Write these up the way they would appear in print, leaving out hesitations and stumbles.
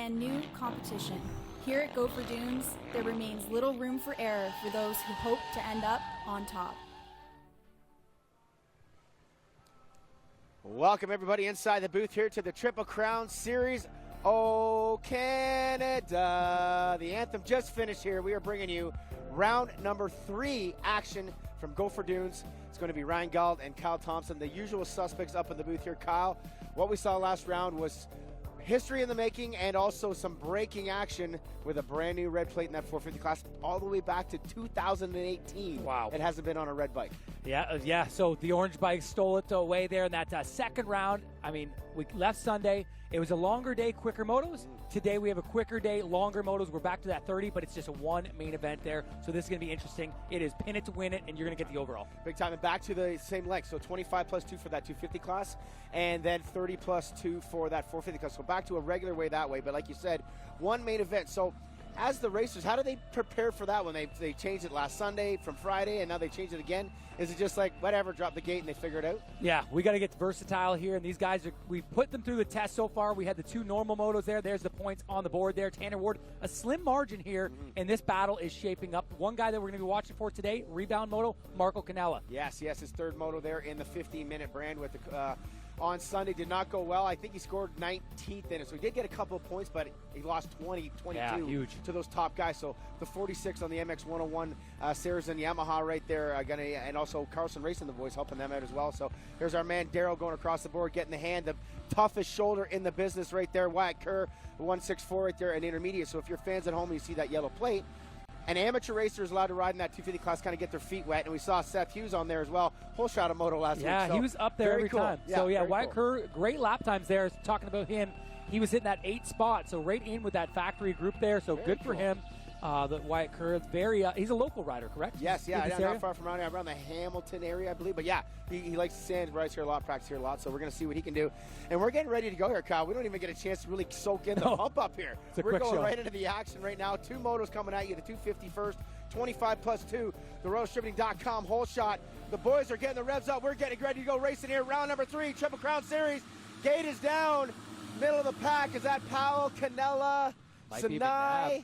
brand new competition. Here at Gopher Dunes, there remains little room for error for those who hope to end up on top. Welcome everybody inside the booth here to the Triple Crown Series. Oh, Canada. The anthem just finished here. We are bringing you round number 3 action from Gopher Dunes. It's going to be Ryan Gauld and Kyle Thompson, the usual suspects up in the booth here. Kyle, what we saw last round was history in the making and also some breaking action with a brand new red plate in that 450 class all the way back to 2018. Wow. It hasn't been on a red bike. Yeah. So the orange bike stole it away there in that second round. I mean, we left Sunday. It was a longer day, quicker motos. Today we have a quicker day, longer motos. We're back to that 30, but it's just a one main event there. So this is going to be interesting. It is pin it to win it, and you're going to get the overall. Big time. And back to the same length. So 25 plus 2 for that 250 class, and then 30 plus 2 for that 450 class. So back to a regular way that way. But like you said, one main event. So as the racers, how do they prepare for that when they changed it last Sunday from Friday, and now they changed it again? Is it just like, whatever, drop the gate and they figure it out? Yeah, we got to get versatile here, and these guys, we've put them through the test so far. We had the 2 normal motos there. There's the points on the board there. Tanner Ward, a slim margin here, and this battle is shaping up. One guy that we're going to be watching for today, rebound moto, Marco Canella. Yes, his third moto there in the 15-minute brand with the on Sunday. Did not go well. I think he scored 19th in it, so he did get a couple of points, but he lost 20, 22 to those top guys. So the 46 on the MX 101, Sarah's and Yamaha right there, and also Carlson Racing, the voice, helping them out as well. So here's our man Daryl going across the board, getting the hand, the toughest shoulder in the business right there. Wyatt Kerr, 164 right there, and intermediate. So if you're fans at home and you see that yellow plate, an amateur racer is allowed to ride in that 250 class, kind of get their feet wet. And we saw Seth Hughes on there as well. Whole shot of moto last week. Yeah, he was up there every time. So, Wyatt Kerr, great lap times there. Talking about him, he was hitting that 8th spot. So, right in with that factory group there. So, good for him. The Wyatt Kerr, he's a local rider, correct? Yes, not far from around here. Around the Hamilton area, I believe. But, yeah, he likes the sand, rides here a lot, practice here a lot. So, we're going to see what he can do. And we're getting ready to go here, Kyle. We don't even get a chance to really soak in the pump up here. We're going right into the action right now. 2 motos coming at you, the 250 first. 25 plus 2, the royaldistributing.com whole shot. The boys are getting the revs up. We're getting ready to go racing here. Round number 3, Triple Crown Series. Gate is down. Middle of the pack. Is that Powell, Canella, Sinai?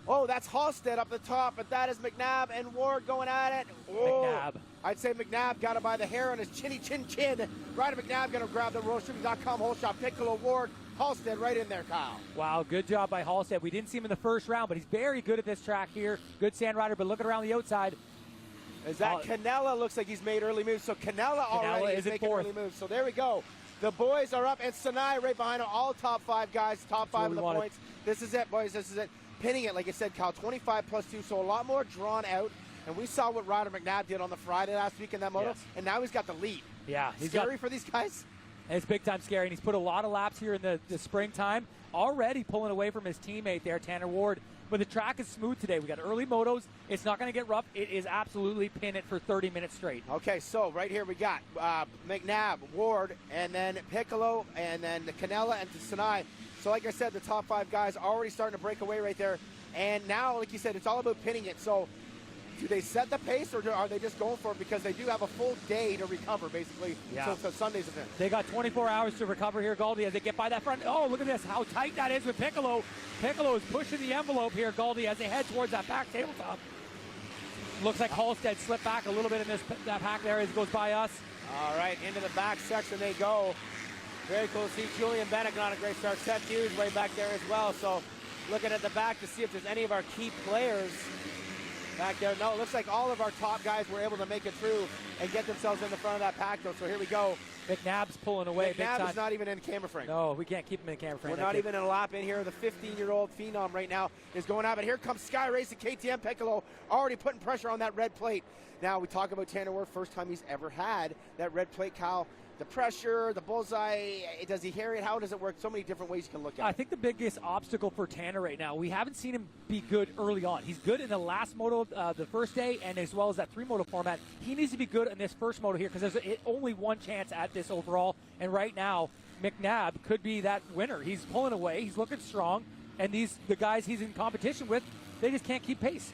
Oh, that's Halstead up the top, but that is Mcnabb and Ward going at it. Oh, McNabb. I'd say Mcnabb got it by the hair on his chinny chin. Ryder Mcnabb going to grab the royaldistributing.com whole shot. Piccolo, Ward, Halstead right in there, Kyle. Wow, good job by Halstead. We didn't see him in the first round, but he's very good at this track here. Good sand rider, but looking around the outside. Is that Canella looks like he's made early moves. So Canella already is making early moves. So there we go. The boys are up, and Sinai right behind them. All top 5 guys, top 5 of the points. This is it, boys. This is it. Pinning it, like I said, Kyle, 25 plus 2, so a lot more drawn out. And we saw what Ryder Mcnabb did on the Friday last week in that moto, and now he's got the lead. Yeah. Scary for these guys? It's big time scary, and he's put a lot of laps here in the springtime, already pulling away from his teammate there, Tanner Ward. But the track is smooth today. We got early motos. It's not going to get rough. It is absolutely pin it for 30 minutes straight. Okay, so right here we got McNabb, Ward, and then Piccolo, and then Canella and Sinai. So like I said, the top 5 guys already starting to break away right there. And now, like you said, it's all about pinning it. So do they set the pace, or are they just going for it? Because they do have a full day to recover, basically, until Sunday's event. They got 24 hours to recover here, Gauldy, as they get by that front. Oh, look at this, how tight that is with Piccolo. Piccolo is pushing the envelope here, Gauldy, as they head towards that back tabletop. Looks like Halstead slipped back a little bit in that pack there as it goes by us. All right, into the back section they go. Very cool to see Julian Bennett on a great start. Seth Hughes way back there as well. So looking at the back to see if there's any of our key players back there. No, it looks like all of our top guys were able to make it through and get themselves in the front of that pack, though. So here we go. McNabb's pulling away. McNabb is not even in the camera frame. No, we can't keep him in the camera frame. We're not even in a lap in here. The 15-year-old phenom right now is going out. But here comes Sky Racing, KTM Piccolo, already putting pressure on that red plate. Now we talk about Tanner Ward, first time he's ever had that red plate, Kyle. The pressure, the bullseye, does he hear it? How does it work? So many different ways you can look at it. I think the biggest obstacle for Tanner right now, we haven't seen him be good early on. He's good in the last moto, the first day, and as well as that 3-moto format. He needs to be good in this first moto here because there's only one chance at this overall. And right now, McNabb could be that winner. He's pulling away. He's looking strong. And the guys he's in competition with, they just can't keep pace.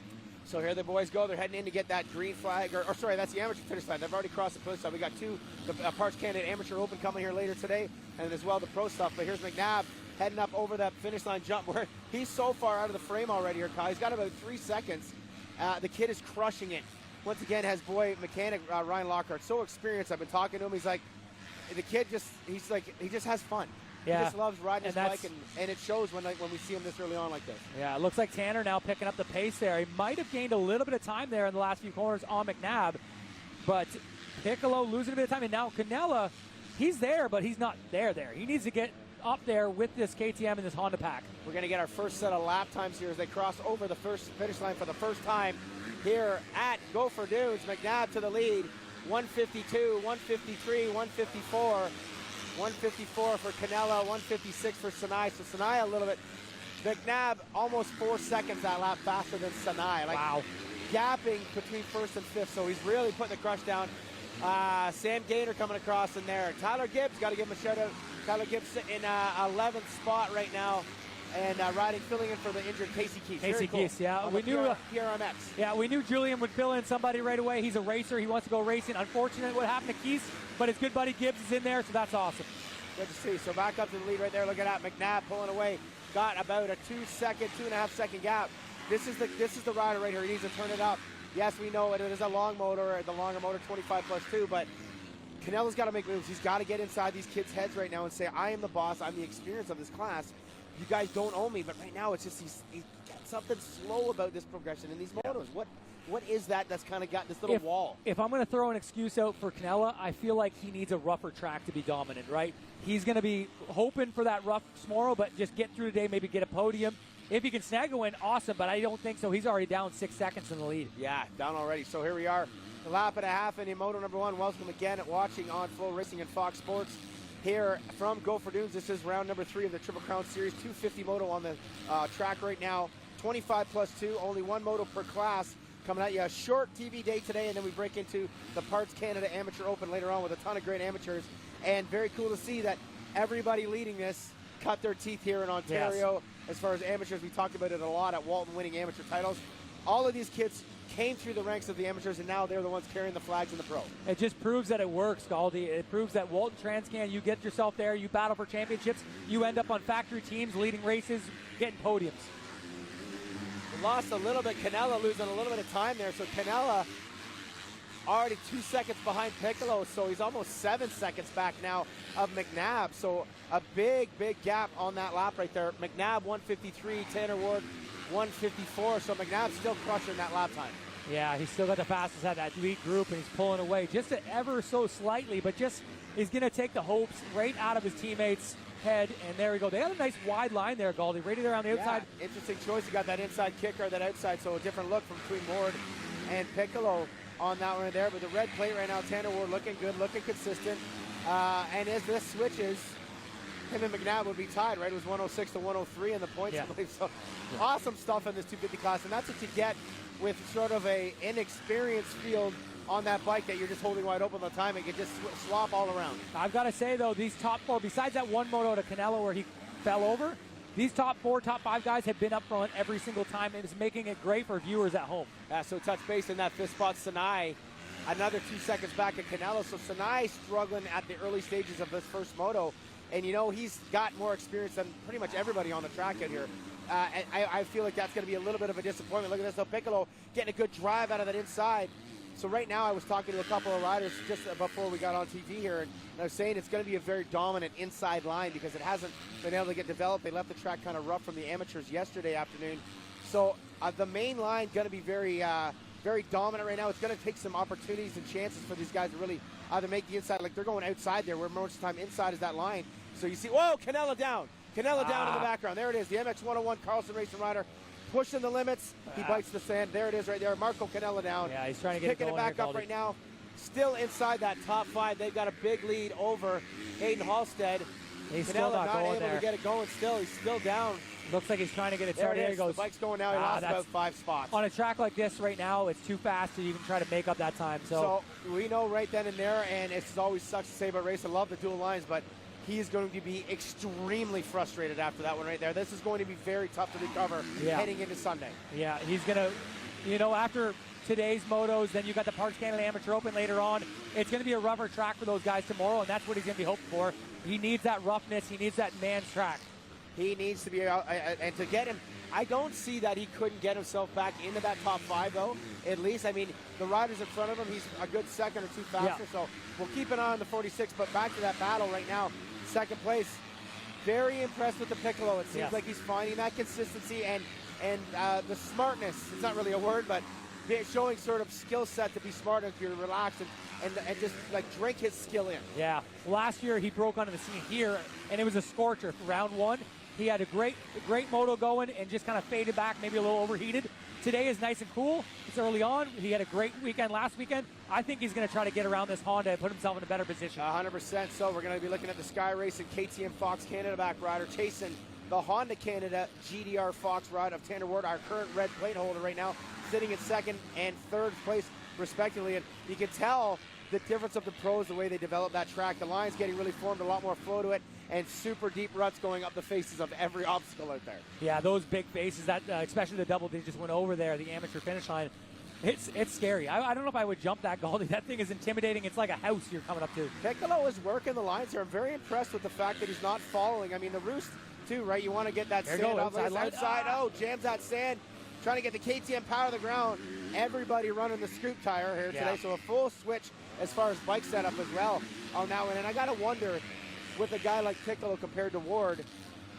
So here the boys go. They're heading in to get that green flag. Or sorry, that's the amateur finish line. They've already crossed the finish line. We got 2, the Parts Canada Amateur Open coming here later today, and as well the pro stuff. But here's McNabb heading up over that finish line jump where he's so far out of the frame already here, Kyle. He's got about 3 seconds. The kid is crushing it. Once again, has boy mechanic Ryan Lockhart, so experienced. I've been talking to him. He's like, the kid he just has fun. Yeah. He just loves riding his bike, and it shows when we see him this early on like this. Yeah, it looks like Tanner now picking up the pace there. He might have gained a little bit of time there in the last few corners on McNabb, but Piccolo losing a bit of time. And now Canella, he's there, but he's not there. He needs to get up there with this KTM and this Honda pack. We're going to get our first set of lap times here as they cross over the first finish line for the first time here at Gopher Dunes. McNabb to the lead, 152, 153, 154. 154 for Canella, 156 for Sinai. So Sinai a little bit. McNabb almost 4 seconds that lap faster than Sinai. Wow. Gapping between first and fifth. So he's really putting the crush down. Sam Gaynor coming across in there. Tyler Gibbs, got to give him a shout out. Tyler Gibbs in 11th spot right now. And filling in for the injured Casey Keese. Casey Keese, yeah. We knew PRMX. Yeah, we knew Julian would fill in somebody right away. He's a racer. He wants to go racing. Unfortunate what happened to Keese, but his good buddy Gibbs is in there, so that's awesome. Good to see. So back up to the lead right there. Look at that. McNabb pulling away. Got about a 2.5 second gap. This is the rider right here. He needs to turn it up. Yes, we know it is a long motor, the longer motor, 25+2, but Canella's got to make moves. He's got to get inside these kids' heads right now and say, I am the boss. I'm the experience of this class. You guys don't own me, but right now it's just he's got something slow about this progression in these motos. What is that's kind of got this little wall? If I'm going to throw an excuse out for Canella, I feel like he needs a rougher track to be dominant, right? He's going to be hoping for that rough tomorrow, but just get through today, maybe get a podium. If he can snag a win, awesome, but I don't think so. He's already down 6 seconds in the lead. Yeah, down already. So here we are, a lap and a half in moto number one. Welcome again at watching on Flow Racing and Fox Sports. Here from Gopher Dunes, this is round number 3 of the Triple Crown Series. 250 moto on the track right now. 25+2, only one moto per class. Coming at you, a short TV day today, and then we break into the Parts Canada Amateur Open later on with a ton of great amateurs. And very cool to see that everybody leading this cut their teeth here in Ontario. Yes. As far as amateurs, we talked about it a lot at Walton winning amateur titles. All of these kids came through the ranks of the amateurs, and now they're the ones carrying the flags in the pro. It just proves that it works, Galdi. It proves that Walton Transcan, you get yourself there, you battle for championships, you end up on factory teams, leading races, getting podiums. We lost a little bit. Canella losing a little bit of time there. So Canella already 2 seconds behind Piccolo, so he's almost 7 seconds back now of McNabb. So a big gap on that lap right there. McNabb 153, Tanner Ward 154. So McNabb's still crushing that lap time. Yeah, he's still got the fastest out of that lead group, and he's pulling away just ever so slightly, but just is going to take the hopes right out of his teammates' head. And there we go. They had a nice wide line there, Galdi, right there on the outside. Interesting choice. You got that inside kicker, that outside, so a different look from between Ward and Piccolo on that one there. But the red plate right now, Tanner Ward looking good, looking consistent. And as this switches, him and McNabb would be tied, right? It was 106 to 103 in the points, I believe. So awesome stuff in this 250 class, and that's what you get with sort of a inexperienced field on that bike that you're just holding wide open all the time. It can just swap all around. I've got to say, though, these top four, besides that one moto to Canella where he fell over, these top 5 guys have been up front every single time, and it's making it great for viewers at home. So touch base in that fifth spot, Sinai, another 2 seconds back at Canella. So Sinai struggling at the early stages of this first moto, and he's got more experience than pretty much everybody on the track out here. I feel like that's going to be a little bit of a disappointment. Look at this, though, Piccolo getting a good drive out of that inside. So right now I was talking to a couple of riders just before we got on TV here, and I was saying it's going to be a very dominant inside line because it hasn't been able to get developed. They left the track kind of rough from the amateurs yesterday afternoon. So the main line going to be very dominant right now. It's going to take some opportunities and chances for these guys to really either make the inside, like they're going outside there, where most of the time inside is that line. So you see, whoa, Canella down. Canella down in the background. There it is, the MX-101 Carlson Racing rider. Pushing the limits, he bites the sand. There it is right there. Marco Canella down. Yeah, he's trying to get picking it back up right now. Still inside that top 5. They've got a big lead over Hayden Halstead. He's Canella still not going able there. to get it going still. He's still down. Looks like he's trying to get it started. There he goes. The bike's going now. He lost about 5 spots. On a track like this right now, it's too fast to even try to make up that time. So we know right then and there, and it's always sucks to say about race. I love the dual lines, but he's going to be extremely frustrated after that one right there. This is going to be very tough to recover heading into Sunday. Yeah, he's going to, after today's motos, then you got the Parts Canada Amateur Open later on. It's going to be a rougher track for those guys tomorrow, and that's what he's going to be hoping for. He needs that roughness. He needs that man's track. He needs to be out, and to get him, I don't see that he couldn't get himself back into that top 5, though, at least. I mean, the riders in front of him, he's a good second or two faster, so we'll keep an eye on the 46, but back to that battle right now, second place. Very impressed with the Piccolo. It seems like he's finding that consistency and the smartness. It's not really a word, but showing sort of skill set to be smart if you're relaxed and just like drink his skill in. Yeah. Last year he broke onto the scene here, and it was a scorcher for round 1. He had a great moto going and just kind of faded back, maybe a little overheated. Today is nice and cool. It's early on. He had a great weekend last weekend. I think he's going to try to get around this Honda and put himself in a better position. 100%. So we're going to be looking at the Sky Racing KTM Fox Canada back rider chasing the Honda Canada GDR Fox ride of Tanner Ward, our current red plate holder right now, sitting in second and third place respectively. And you can tell the difference of the pros, the way they develop that track. The line's getting really formed, a lot more flow to it, and super deep ruts going up the faces of every obstacle out there. Yeah, those big faces, that especially the double they just went over there, the amateur finish line. It's scary. I don't know if I would jump that Gauldy. That thing is intimidating. It's like a house you're coming up to. Piccolo is working the lines here. I'm very impressed with the fact that he's not following. I mean, the roost, too, right? You want to get that sand outside. Oh, jams that sand. Trying to get the KTM power to the ground. Everybody running the scoop tire here today. So a full switch as far as bike setup as well on that one. And I got to wonder, with a guy like Piccolo compared to Ward,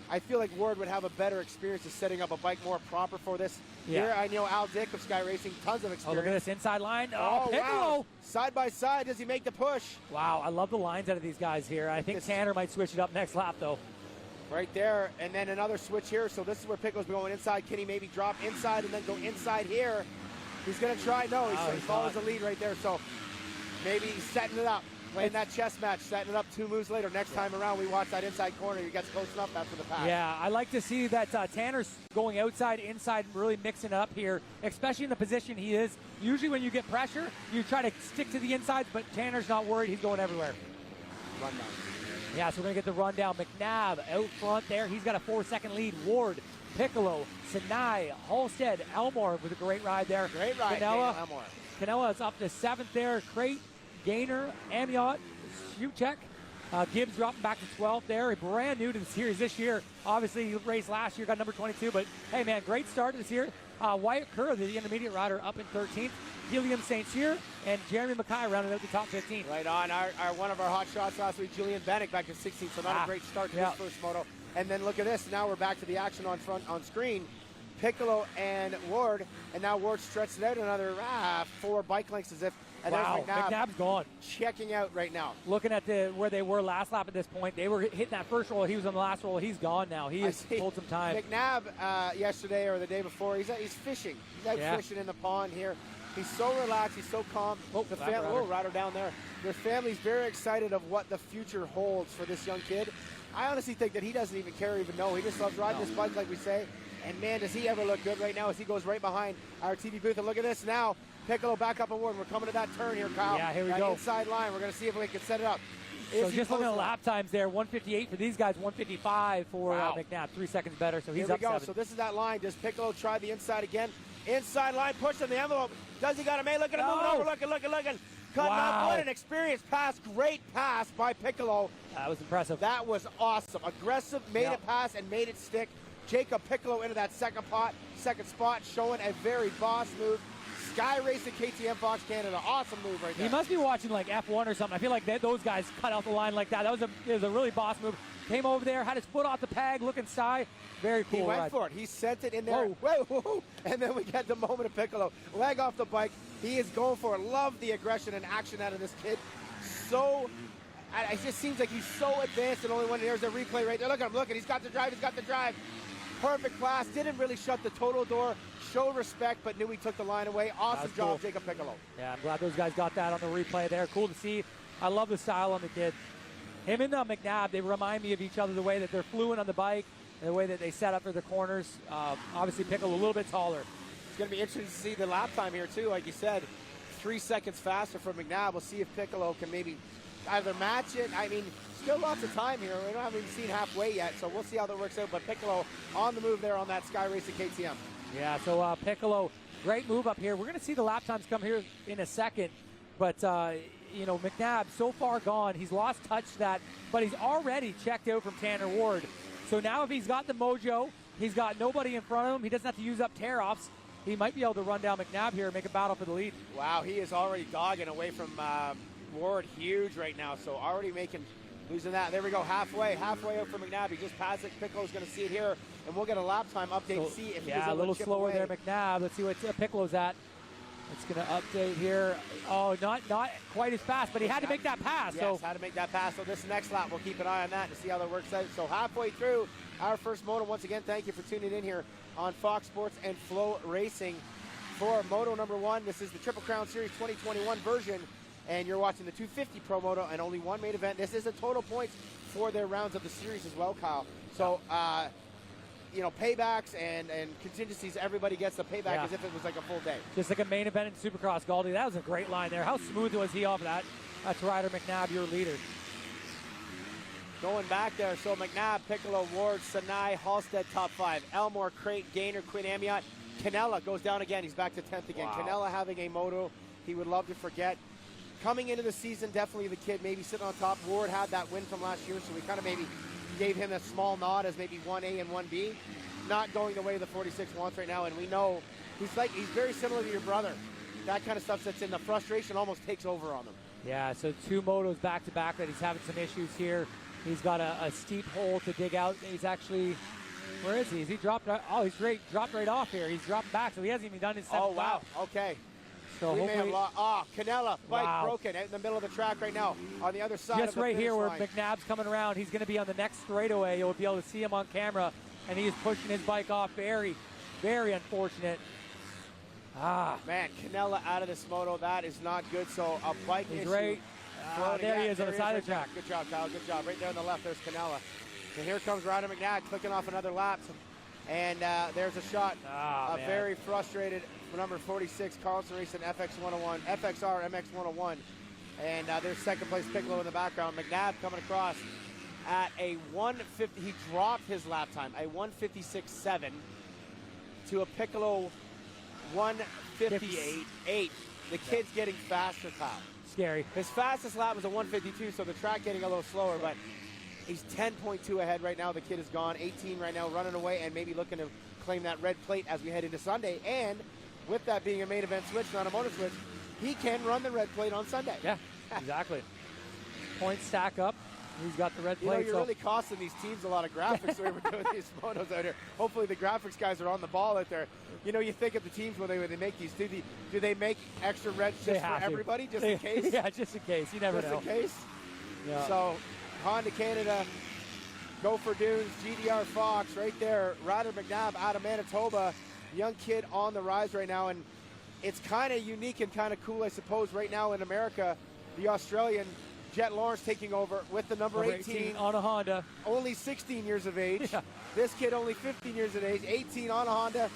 I feel like Ward would have a better experience of setting up a bike more proper for this. Here, I know Al Dick of Sky Racing, tons of experience. Oh, look at this inside line. Oh, Piccolo. Wow. Side by side, does he make the push? Wow, I love the lines out of these guys here. I think Tanner might switch it up next lap, though. Right there, and then another switch here. So this is where Piccolo's going inside. Can he maybe drop inside and then go inside here? He's going to try. No, he follows the lead right there. So maybe he's setting it up. Playing that chess match, setting it up 2 moves later. Next time around, we watch that inside corner. He gets close enough after the pass. Yeah, I like to see that Tanner's going outside, inside, really mixing it up here, especially in the position he is. Usually when you get pressure, you try to stick to the insides, but Tanner's not worried. He's going everywhere. Rundown. Yeah, so we're going to get the rundown. McNabb out front there. He's got a 4-second lead. Ward, Piccolo, Sinai, Halstead, Elmore with a great ride there. Great ride, Elmore. Canella is up to 7th there. Crate, Gaynor, Amiot, Shuchek. Gibbs dropping back to 12th there. Brand new to the series this year. Obviously, he raced last year, got number 22. But, hey, man, great start to this year. Wyatt Kerr, the intermediate rider, up in 13th. Gilliam St. Cyr and Jeremy Mackay rounded out the top 15. Right on. One of our hot shots last week, Julian Bennett, back in 16th. So not a great start to his first moto. And then look at this. Now we're back to the action on screen. Piccolo and Ward. And now Ward stretched it out another 4 bike lengths as if. And wow, McNabb's gone. Checking out right now. Looking at where they were last lap at this point, they were hitting that first roll. He was on the last roll. He's gone now. He has pulled some time. McNabb yesterday or the day before, he's fishing. He's out fishing in the pond here. He's so relaxed. He's so calm. Rider down there. The family's very excited of what the future holds for this young kid. I honestly think that he doesn't even care or even know. He just loves riding this bike, like we say. And, man, does he ever look good right now as he goes right behind our TV booth. And look at this now. Piccolo back up on Ward. We're coming to that turn here, Kyle. Yeah, here we go. Inside line. We're going to see if we can set it up. So just looking at the lap times there, 158 for these guys, 155 for McNabb. 3 seconds better, so he's up 7. So this is that line. Does Piccolo try the inside again? Inside line, pushing the envelope. Does he got him? Hey, look at him moving over. Looking. Cutting up. What an experienced pass. Great pass by Piccolo. That was impressive. That was awesome. Aggressive, made it pass and made it stick. Jacob Piccolo into that second spot, showing a very boss move. Sky Racing KTM Fox Canada. Awesome move right there. He must be watching like F1 or something. I feel like those guys cut out the line like that. It was a really boss move. Came over there, had his foot off the peg, looking side. Very cool. He went for it. He sent it in there. Whoa. And then we get the moment of Piccolo. Leg off the bike. He is going for it. Love the aggression and action out of this kid. It just seems like he's so advanced and only when there's a replay right there. Look at him. He's got the drive. Perfect class. Didn't really shut the total door. Showed respect, but knew he took the line away. Awesome job, cool. Jacob Piccolo. Yeah, I'm glad those guys got that on the replay there. Cool to see. I love the style on the kid. Him and McNabb, they remind me of each other, the way that they're fluent on the bike, and the way that they set up for the corners. Obviously, Piccolo a little bit taller. It's going to be interesting to see the lap time here, too. Like you said, 3 seconds faster for McNabb. We'll see if Piccolo can maybe either match it. I mean, still lots of time here. We haven't even seen halfway yet, so we'll see how that works out. But Piccolo on the move there on that Sky Racing KTM. Yeah, so Piccolo, great move up here. We're going to see the lap times come here in a second. But, McNabb so far gone. He's lost touch to that, but he's already checked out from Tanner Ward. So now if he's got the mojo, he's got nobody in front of him, he doesn't have to use up tear-offs, he might be able to run down McNabb here and make a battle for the lead. Wow, he is already dogging away from Ward huge right now, so already losing that. There we go, halfway out for McNabb. He just passed it. Piccolo's going to see it here, and we'll get a lap time update to see if he was able a little to chip slower away. there, McNabb. Let's see what Piccolo's at. It's going to update here. Oh, not quite as fast, but he had to make that pass. Yes, had to make that pass. So this next lap, we'll keep an eye on that to see how that works out. So halfway through our first moto. Once again, thank you for tuning in here on Fox Sports and Flow Racing for Moto number 1. This is the Triple Crown Series 2021 version, and you're watching the 250 Pro Moto and only one main event. This is the total points for their rounds of the series as well, Kyle. So, paybacks and contingencies, everybody gets the payback as if it was like a full day. Just like a main event in Supercross, Galdi. That was a great line there. How smooth was he off that? That's Ryder Mcnabb, your leader. Going back there, so McNabb, Piccolo, Ward, Sinai, Halstead, top 5. Elmore, Crate, Gaynor, Quinn Amiot. Canella goes down again. He's back to 10th again. Wow. Canella having a moto he would love to forget. Coming into the season, definitely the kid maybe sitting on top. Ward had that win from last year, so we kind of maybe gave him a small nod as maybe 1A and 1B. Not going the way the 46 wants right now, and we know he's very similar to your brother. That kind of stuff that's in the frustration almost takes over on them. Yeah, so 2 motos back-to-back that he's having some issues here. He's got a steep hole to dig out. He's actually, where is he? Is he dropped? Oh, he's dropped right off here. He's dropped back, so he hasn't even done his 7th Oh, wow. lap. Okay. So we may have lost. Canella, bike broken out in the middle of the track right now on the other side just of the right here where line. McNabb's coming around. He's going to be on the next straightaway. You'll be able to see him on camera, and he's pushing his bike off. Very, very unfortunate. Man, Canella out of this moto. That is not good. So a bike He's issue. right. There he is on the side of the track. Good job, Kyle. Good job. Right there on the left, there's Canella. And here comes Ryder Mcnabb clicking off another lap. And there's a shot. Very frustrated number 46, Carlson Racing FX101, FXR MX101. And there's second place Piccolo in the background. McNabb coming across at a 150. He dropped his lap time, a 156.7 to a Piccolo 158.8. The kid's getting faster, Kyle. Scary. His fastest lap was a 152, so the track getting a little slower, but he's 10.2 ahead right now. The kid is gone. 18 right now, running away and maybe looking to claim that red plate as we head into Sunday. And with that being a main event switch, not a motor switch, he can run the red plate on Sunday. Yeah, exactly. Points stack up. He's got the red plate. You're really costing these teams a lot of graphics when we're doing these motos out here. Hopefully the graphics guys are on the ball out there. You think of the teams when they make these. Do they make extra reds just for everybody, just in case? Yeah, just in case. You never know. Just in case. Yeah. So Honda Canada, Gopher Dunes, GDR Fox right there. Ryder Mcnabb out of Manitoba. Young kid on the rise right now. And it's kind of unique and kind of cool, I suppose, right now in America. The Australian Jet Lawrence taking over with the number 18 on a Honda. Only 16 years of age. Yeah. This kid only 15 years of age, 18 on a Honda.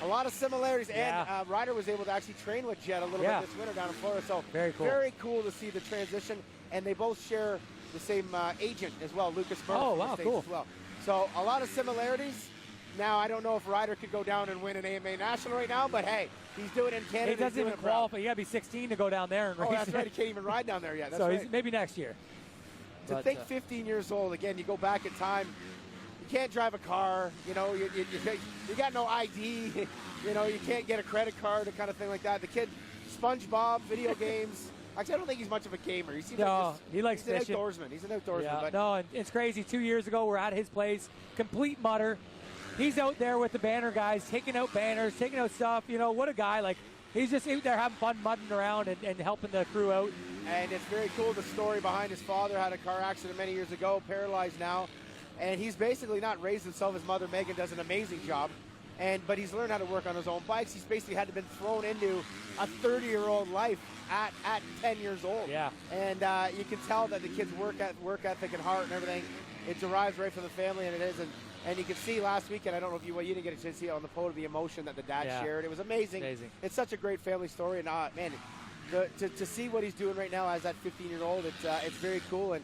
A lot of similarities. Yeah. And Ryder was able to actually train with Jet a little bit this winter down in Florida. So very cool to see the transition. And they both share the same agent as well, Lucas Murphy. Oh, wow, cool. As well. So a lot of similarities. Now, I don't know if Ryder could go down and win an AMA National right now, but hey, he's doing it in Canada. He doesn't even qualify. You got to be 16 to go down there and race. Oh, that's right. He can't even ride down there yet. That's so right. maybe next year. To think 15 years old, again, you go back in time, you can't drive a car, you got no ID, you can't get a credit card, the kind of thing like that. The kid, SpongeBob, video games. Actually, I don't think he's much of a gamer. He likes fishing. He's an outdoorsman. Yeah. But no, and it's crazy. 2 years ago, we're at his place, complete mutter. He's out there with the banner guys, taking out banners, taking out stuff. What a guy. He's just out there having fun, mudding around and helping the crew out. And it's very cool, the story behind his father had a car accident many years ago, paralyzed now. And he's basically not raised himself. His mother, Megan, does an amazing job. But he's learned how to work on his own bikes. He's basically had to been thrown into a 30-year-old life at 10 years old. Yeah. And you can tell that the kid's work ethic and heart and everything, it derives right from the family, and it is. And you can see last weekend, I don't know if you didn't get a chance to see it on the photo, the emotion that the dad shared. It was amazing. It's such a great family story. And man, to see what he's doing right now as that 15-year-old, it's very cool. And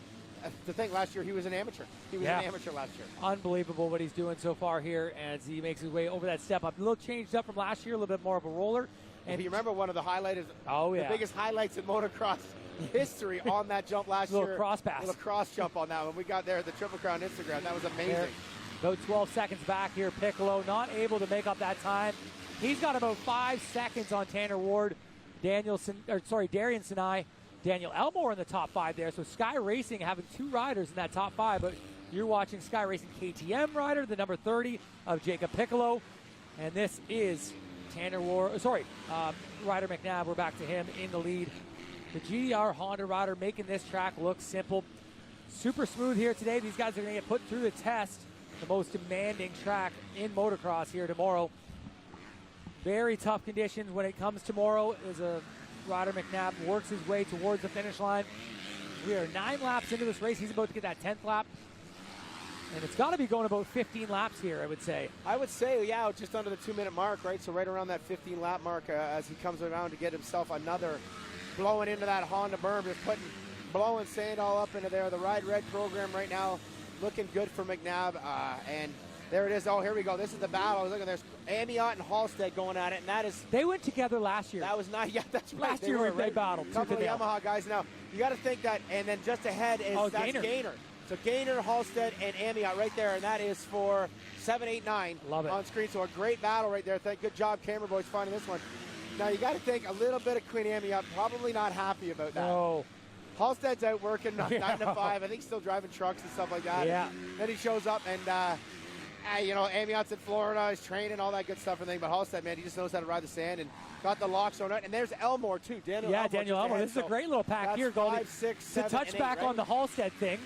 to think last year he was an amateur. He was an amateur last year. Unbelievable what he's doing so far here as he makes his way over that step up. A little changed up from last year, a little bit more of a roller. And if you remember, one of the highlights, the biggest highlights in motocross history on that jump last year. Cross pass. Little cross jump on that one. We got there at the Triple Crown Instagram. That was amazing. About 12 seconds back here. Piccolo not able to make up that time. He's got about 5 seconds on Tanner Ward. Darian Sinai, Daniel Elmore in the top 5 there. So Sky Racing having 2 riders in that top 5, but you're watching Sky Racing KTM rider, the number 30 of Jacob Piccolo. And this is Ryder McNabb. We're back to him in the lead. The GDR Honda rider making this track look simple. Super smooth here today. These guys are going to get put through the test. The most demanding track in motocross here tomorrow. Very tough conditions when it comes tomorrow as Ryder McNabb works his way towards the finish line. We are 9 laps into this race. He's about to get that 10th lap. And it's got to be going about 15 laps here, I would say. I would say, yeah, just under the 2-minute mark, right? So right around that 15-lap mark as he comes around to get himself another blowing into that Honda berm, just blowing sand all up into there. The Ride Red program right now looking good for McNabb. And there it is. Oh, here we go. This is the battle. Look at this. Amiot and Halstead going at it, and that is... They went together last year. That was not... Yeah, that's right. Last year they battled. A couple of Yamaha guys now. You got to think that, and then just ahead is Gaynor. So Gaynor, Halstead, and Amiot right there, and that is for 7, 8, 9 on screen. So a great battle right there. Good job, camera boys, finding this one. Now you got to think a little bit of Quinn Amiot, probably not happy about that. No. Halstead's out working 9 to 5. I think still driving trucks and stuff like that. Yeah. Then he shows up and, Amiot's in Florida. He's training, all that good stuff and thing. But Halstead, man, he just knows how to ride the sand and got the locks on it. And there's Elmore, too. Daniel Elmore. This is a great little pack here, Goldie. 5, 6, 7, to touch back 8, right? on the Halstead thing.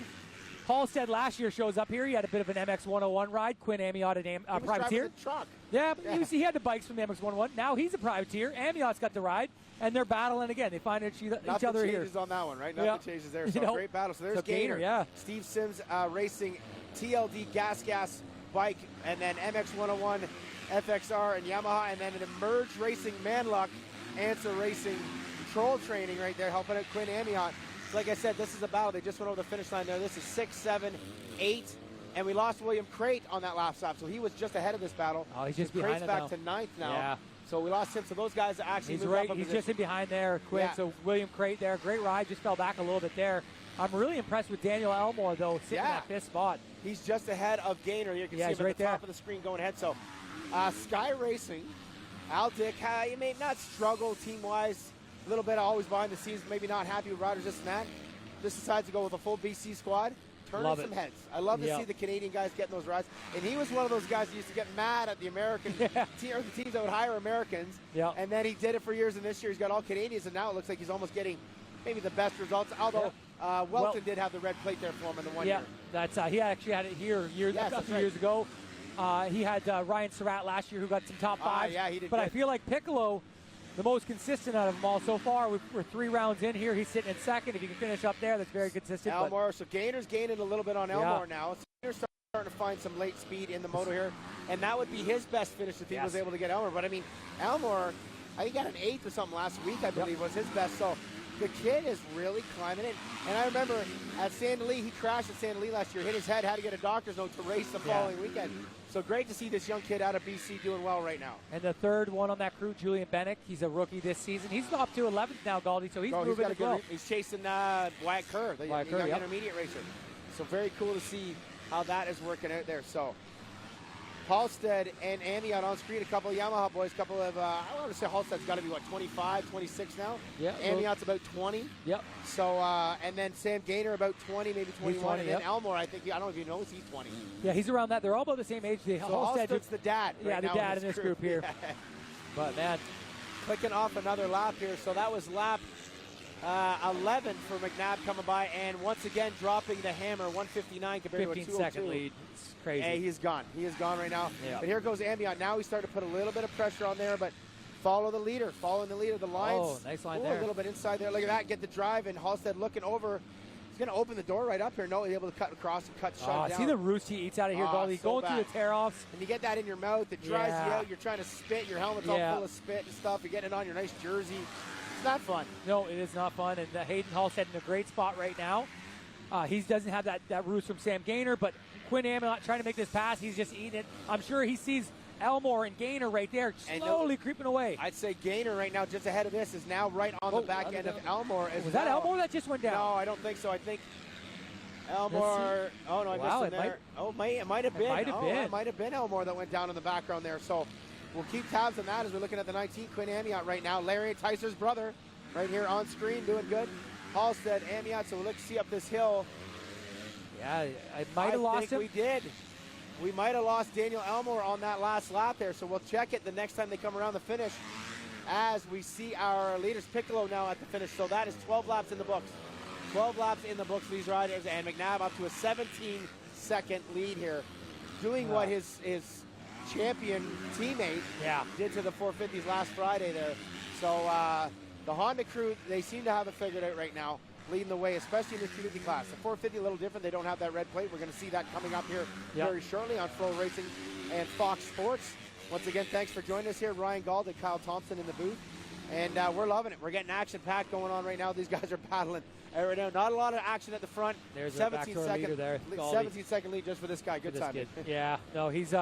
Halstead last year shows up here. He had a bit of an MX 101 ride. Quinn Amiot, a privateer. Truck. Yeah, but he had the bikes from the MX 101. Now he's a privateer. Amiot's got the ride, and they're battling again. They find each other here. Nothing changes on that one, right? Nothing changes there. So great battle. So there's Gaynor. Yeah. Steve Sims Racing TLD gas bike, and then MX 101 FXR and Yamaha, and then an Emerge Racing Manluck Answer Racing Troll Training right there, helping out Quinn Amiot. Like I said, this is a battle. They just went over the finish line there. This is 6, 7, 8, and we lost William Crate on that last stop, so he was just ahead of this battle. Oh, he's just behind Crate's back to 9th now. Yeah. So we lost him. So those guys actually moved up a He's position. just in behind there, Quinn. Yeah. So William Crate there. Great ride. Just fell back a little bit there. I'm really impressed with Daniel Elmore, though, sitting in that 5th spot. He's just ahead of Gaynor. You can see him at the top of the screen going ahead. So Sky Racing, Al Dick, he may not struggle team-wise. A little bit always behind the scenes, maybe not happy with riders, this and that. Just decides to go with a full BC squad, turning some heads. I love to see the Canadian guys getting those rides. And he was one of those guys who used to get mad at the American or the teams that would hire Americans. Yeah. And then he did it for years, and this year he's got all Canadians, and now it looks like he's almost getting maybe the best results. Although Welton did have the red plate there for him in the 1 year. That's he actually had it here a few years ago. He had Ryan Surratt last year who got some top 5s. Yeah, he did. But good. I feel like Piccolo, the most consistent out of them all so far. We're 3 rounds in here. He's sitting in 2nd. If he can finish up there, that's very consistent. Elmore, so Gaynor's gaining a little bit on Elmore now. So Gaynor's starting to find some late speed in the moto here, and that would be his best finish if he was able to get Elmore. But I mean, Elmore, I think got an 8th or something last week, I believe, was his best. So the kid is really climbing it. And I remember at Sandali, he crashed at Sandali last year, hit his head, had to get a doctor's note to race the following weekend. So great to see this young kid out of BC doing well right now. And the 3rd one on that crew, Julian Bennett, he's a rookie this season. He's up to 11th now, Galdi, so he's moving as well. He's chasing Wyatt Kerr, the young intermediate racer. So very cool to see how that is working out there. So Halstead and Amiot on screen, a couple of Yamaha boys, a couple of, I want to say Halstead's got to be, 25, 26 now? Yeah. Amiot's about 20. Yep. So, and then Sam Gaynor about 20, maybe 21. And then Elmore, I don't know if you know, he's 20. Yeah, he's around that. They're all about the same age. So Halstead's the dad. Right the dad in this group here. But, man. Clicking off another lap here. So that was lap 11 for McNabb coming by, and once again dropping the hammer, 159 compared to a 202. 15-second lead. It's crazy. Hey, he's gone. He is gone right now. Yeah. But here goes Amiot. Now he's starting to put a little bit of pressure on there, but following the leader. The lines. Oh, nice line there. A little bit inside there. Look at that. Get the drive, and Halstead looking over. He's going to open the door right up here. No, he's able to cut across and cut shot down. See the roost he eats out of here, Goldie. So going through the tear-offs. And you get that in your mouth. It dries you out. You're trying to spit. Your helmet's all full of spit and stuff. You're getting it on your nice jersey. It's not fun. No, it is not fun. And Hayden Halstead in a great spot right now. He doesn't have that roost from Sam Gaynor, but Quinn Amiot trying to make this pass. He's just eating it. I'm sure he sees Elmore and Gaynor right there, slowly creeping away. I'd say Gaynor right now, just ahead of this, is now right on the back end of Elmore. Was that Elmore that just went down? No, I don't think so. I think Elmore. Oh, no, I missed him there. It might have been. It might have been Elmore that went down in the background there. So we'll keep tabs on that as we're looking at the 19. Quinn Amiot right now. Larry Tyser's brother right here on screen doing good. Halstead, Amiot, so we'll look to see up this hill. Yeah, I might have lost him. We did. We might have lost Daniel Elmore on that last lap there, so we'll check it the next time they come around the finish as we see our leaders. Piccolo now at the finish, so that is 12 laps in the books. 12 laps in the books for these riders, and McNabb up to a 17-second lead here, doing what his champion teammate did to the 450s last Friday there. So the Honda crew, they seem to have it figured out right now, leading the way, especially in this 250 class. The 450 a little different. They don't have that red plate. We're going to see that coming up here very shortly on Flow Racing and Fox Sports. Once again, thanks for joining us here. Ryan Gauld and Kyle Thompson in the booth. And we're loving it. We're getting action-packed going on right now. These guys are battling right now. Not a lot of action at the front. There's 17-second lead just for this guy. Good time. Yeah, no, he's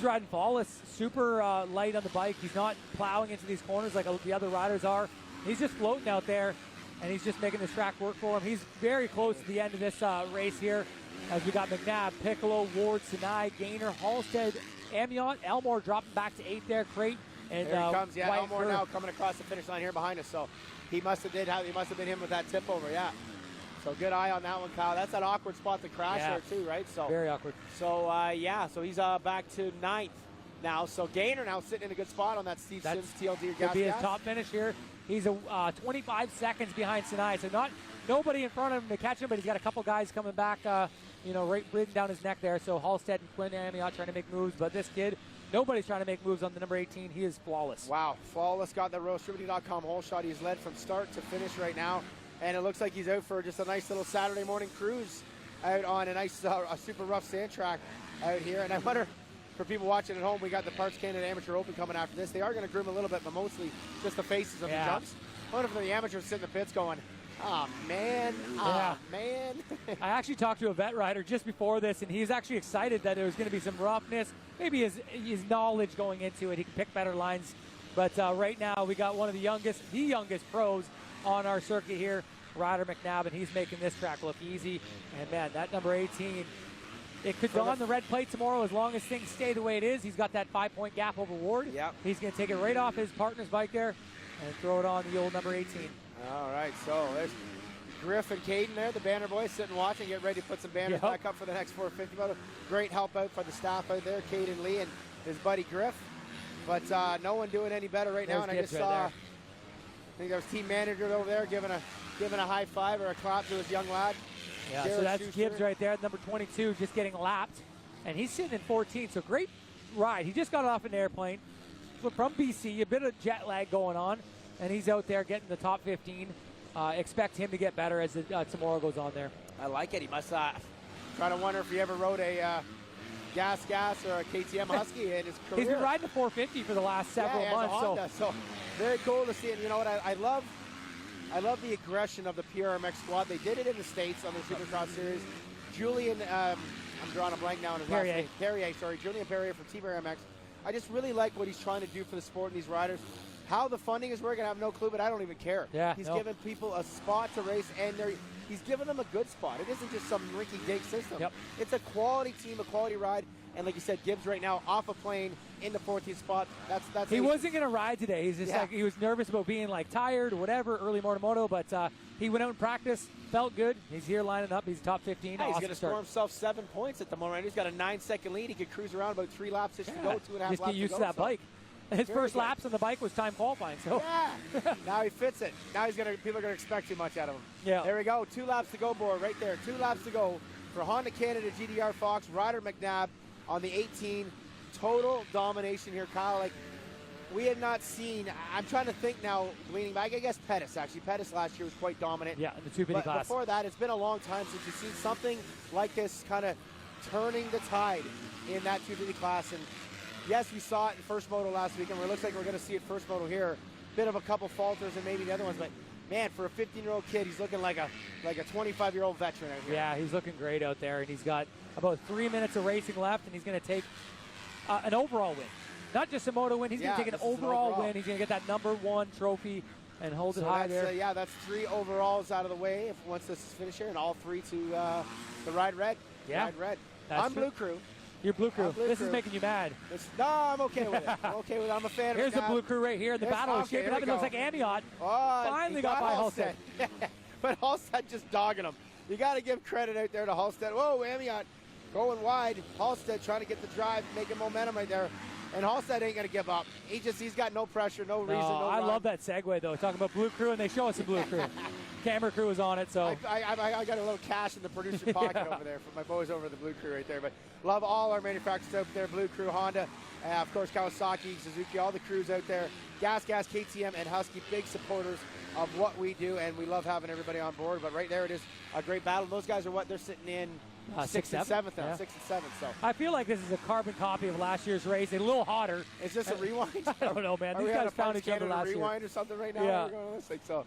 riding flawless, super light on the bike. He's not plowing into these corners like the other riders are. He's just floating out there, and he's just making this track work for him. He's very close to the end of this race here, as we got McNabb, Piccolo, Ward, Sinai, Gaynor, Halstead, Amiot, Elmore dropping back to 8th there, Crate. And there he comes, Elmore now coming across the finish line here behind us. So he must have been him with that tip over, So good eye on that one, Kyle. That's an awkward spot to crash there too, right? So very awkward. So so he's back to 9th now. So Gaynor now sitting in a good spot on that Steve Sims TLD gas. Could be his top finish here. He's 25 seconds behind Sinai, so nobody in front of him to catch him, but he's got a couple guys coming back, right breathing down his neck there. So Halstead and Quinn Amiot trying to make moves, but this kid, nobody's trying to make moves on the number 18. He is flawless. Wow, flawless. Got the Roastributy.com hole shot. He's led from start to finish right now, and it looks like he's out for just a nice little Saturday morning cruise out on a nice, a super rough sand track out here. And I wonder, for people watching at home, we got the Parts Canada Amateur Open coming after this. They are going to groom a little bit, but mostly just the faces of the jumps. I wonder if the amateurs sit in the pits going, oh, man. I actually talked to a vet rider just before this, and he's actually excited that there was going to be some roughness. Maybe his knowledge going into it, he can pick better lines. But right now, we got one of the youngest pros on our circuit here, Ryder Mcnabb, and he's making this track look easy. And, man, that number 18, it could go on the red plate tomorrow as long as things stay the way it is. He's got that 5-point gap over Ward. He's going to take it right off his partner's bike there and throw it on the old number 18. All right, so there's Griff and Caden there, the banner boys, sitting watching, get ready to put some banners back up for the next 450 moto. Great help out for the staff out there, Caden Lee and his buddy Griff. But no one doing any better right now. And I just saw, I think there was team manager over there giving a high five or a clap to his young lad. Yeah, so that's Gibbs right there, number 22, just getting lapped. And he's sitting in 14, so great ride. He just got off an airplane from BC, a bit of jet lag going on, and he's out there getting the top 15. Expect him to get better as tomorrow goes on there. I like it. He must try to wonder if he ever rode a gas or a KTM Husky in his career. He's been riding a 450 for the last several months. So very cool to see it. You know what? I love the aggression of the PRMX squad. They did it in the States on the Supercross Series. Julian, I'm drawing a blank now on his last name. Julian Perrier from Team RMX. I just really like what he's trying to do for the sport and these riders. How the funding is working, I have no clue, but I don't even care. He's giving people a spot to race, and he's giving them a good spot. It isn't just some rinky-dink system. It's a quality team, a quality ride, and like you said, Gibbs right now off a plane in the 14th spot. That's he wasn't going to ride today. He's just like, he was nervous about being like tired or whatever, early morning moto, but he went out and practiced, felt good. He's here lining up. He's top 15. He's going to score himself 7 points at the moment. He's got a 9-second lead. He could cruise around about 3 laps just to go, 2.5 laps just get used to that bike. His first laps on the bike was time qualifying. So now he fits it. Now people are going to expect too much out of him. There we go. 2 laps to go, board right there. 2 laps to go for Honda Canada GDR Fox, Ryder Mcnabb on the 18. Total domination here, Kyle. Like, we had not seen. I'm trying to think now, leaning back. I guess Pettis, actually. Pettis last year was quite dominant. Yeah, in the 250 class. Before that, it's been a long time since you've seen something like this kind of turning the tide in that 250 class. And yes, we saw it in first moto last week, and it looks like we're going to see it first moto here. Bit of a couple falters and maybe the other ones, but man, for a 15-year-old kid, he's looking like a 25-year-old veteran out here. Yeah, he's looking great out there, and he's got about 3 minutes of racing left, and he's going to take an overall win. Not just a moto win, he's going to take an overall win. He's going to get that #1 trophy and hold it So high that's, there. yeah, that's 3 overalls out of the way once this is finished here, and all 3 to the Ride Red. Yeah. Ride Red. That's I'm true. Blue Crew. You're Blue Crew. Blue This Crew. is making you mad. No, I'm okay with it. I'm okay with it. I'm a fan Here's of the Blue Crew right here. The battle is shaping up. It looks like Amiot finally got by Halstead. But Halstead just dogging him. You got to give credit out there to Halstead. Whoa, Amiot going wide. Halstead trying to get the drive, making momentum right there. And Halstead ain't going to give up. He's got no pressure, no reason, no I run. love that segue, though. Talking about Blue Crew, and they show us the Blue Crew. Camera crew is on it, so. I got a little cash in the producer pocket over there for my boys over the Blue Crew right there. But love all our manufacturers out there, Blue Crew, Honda, of course, Kawasaki, Suzuki, all the crews out there. Gas, KTM, and Husky, big supporters of what we do, and we love having everybody on board. But right there it is, a great battle. Those guys are what? They're sitting in 6th and 7th now, 6th and 7th. So I feel like this is a carbon copy of last year's race. A little hotter. Is this a rewind? I don't know, man. These guys found each other last year. Rewind or something right now? Yeah. We're going to this thing, so.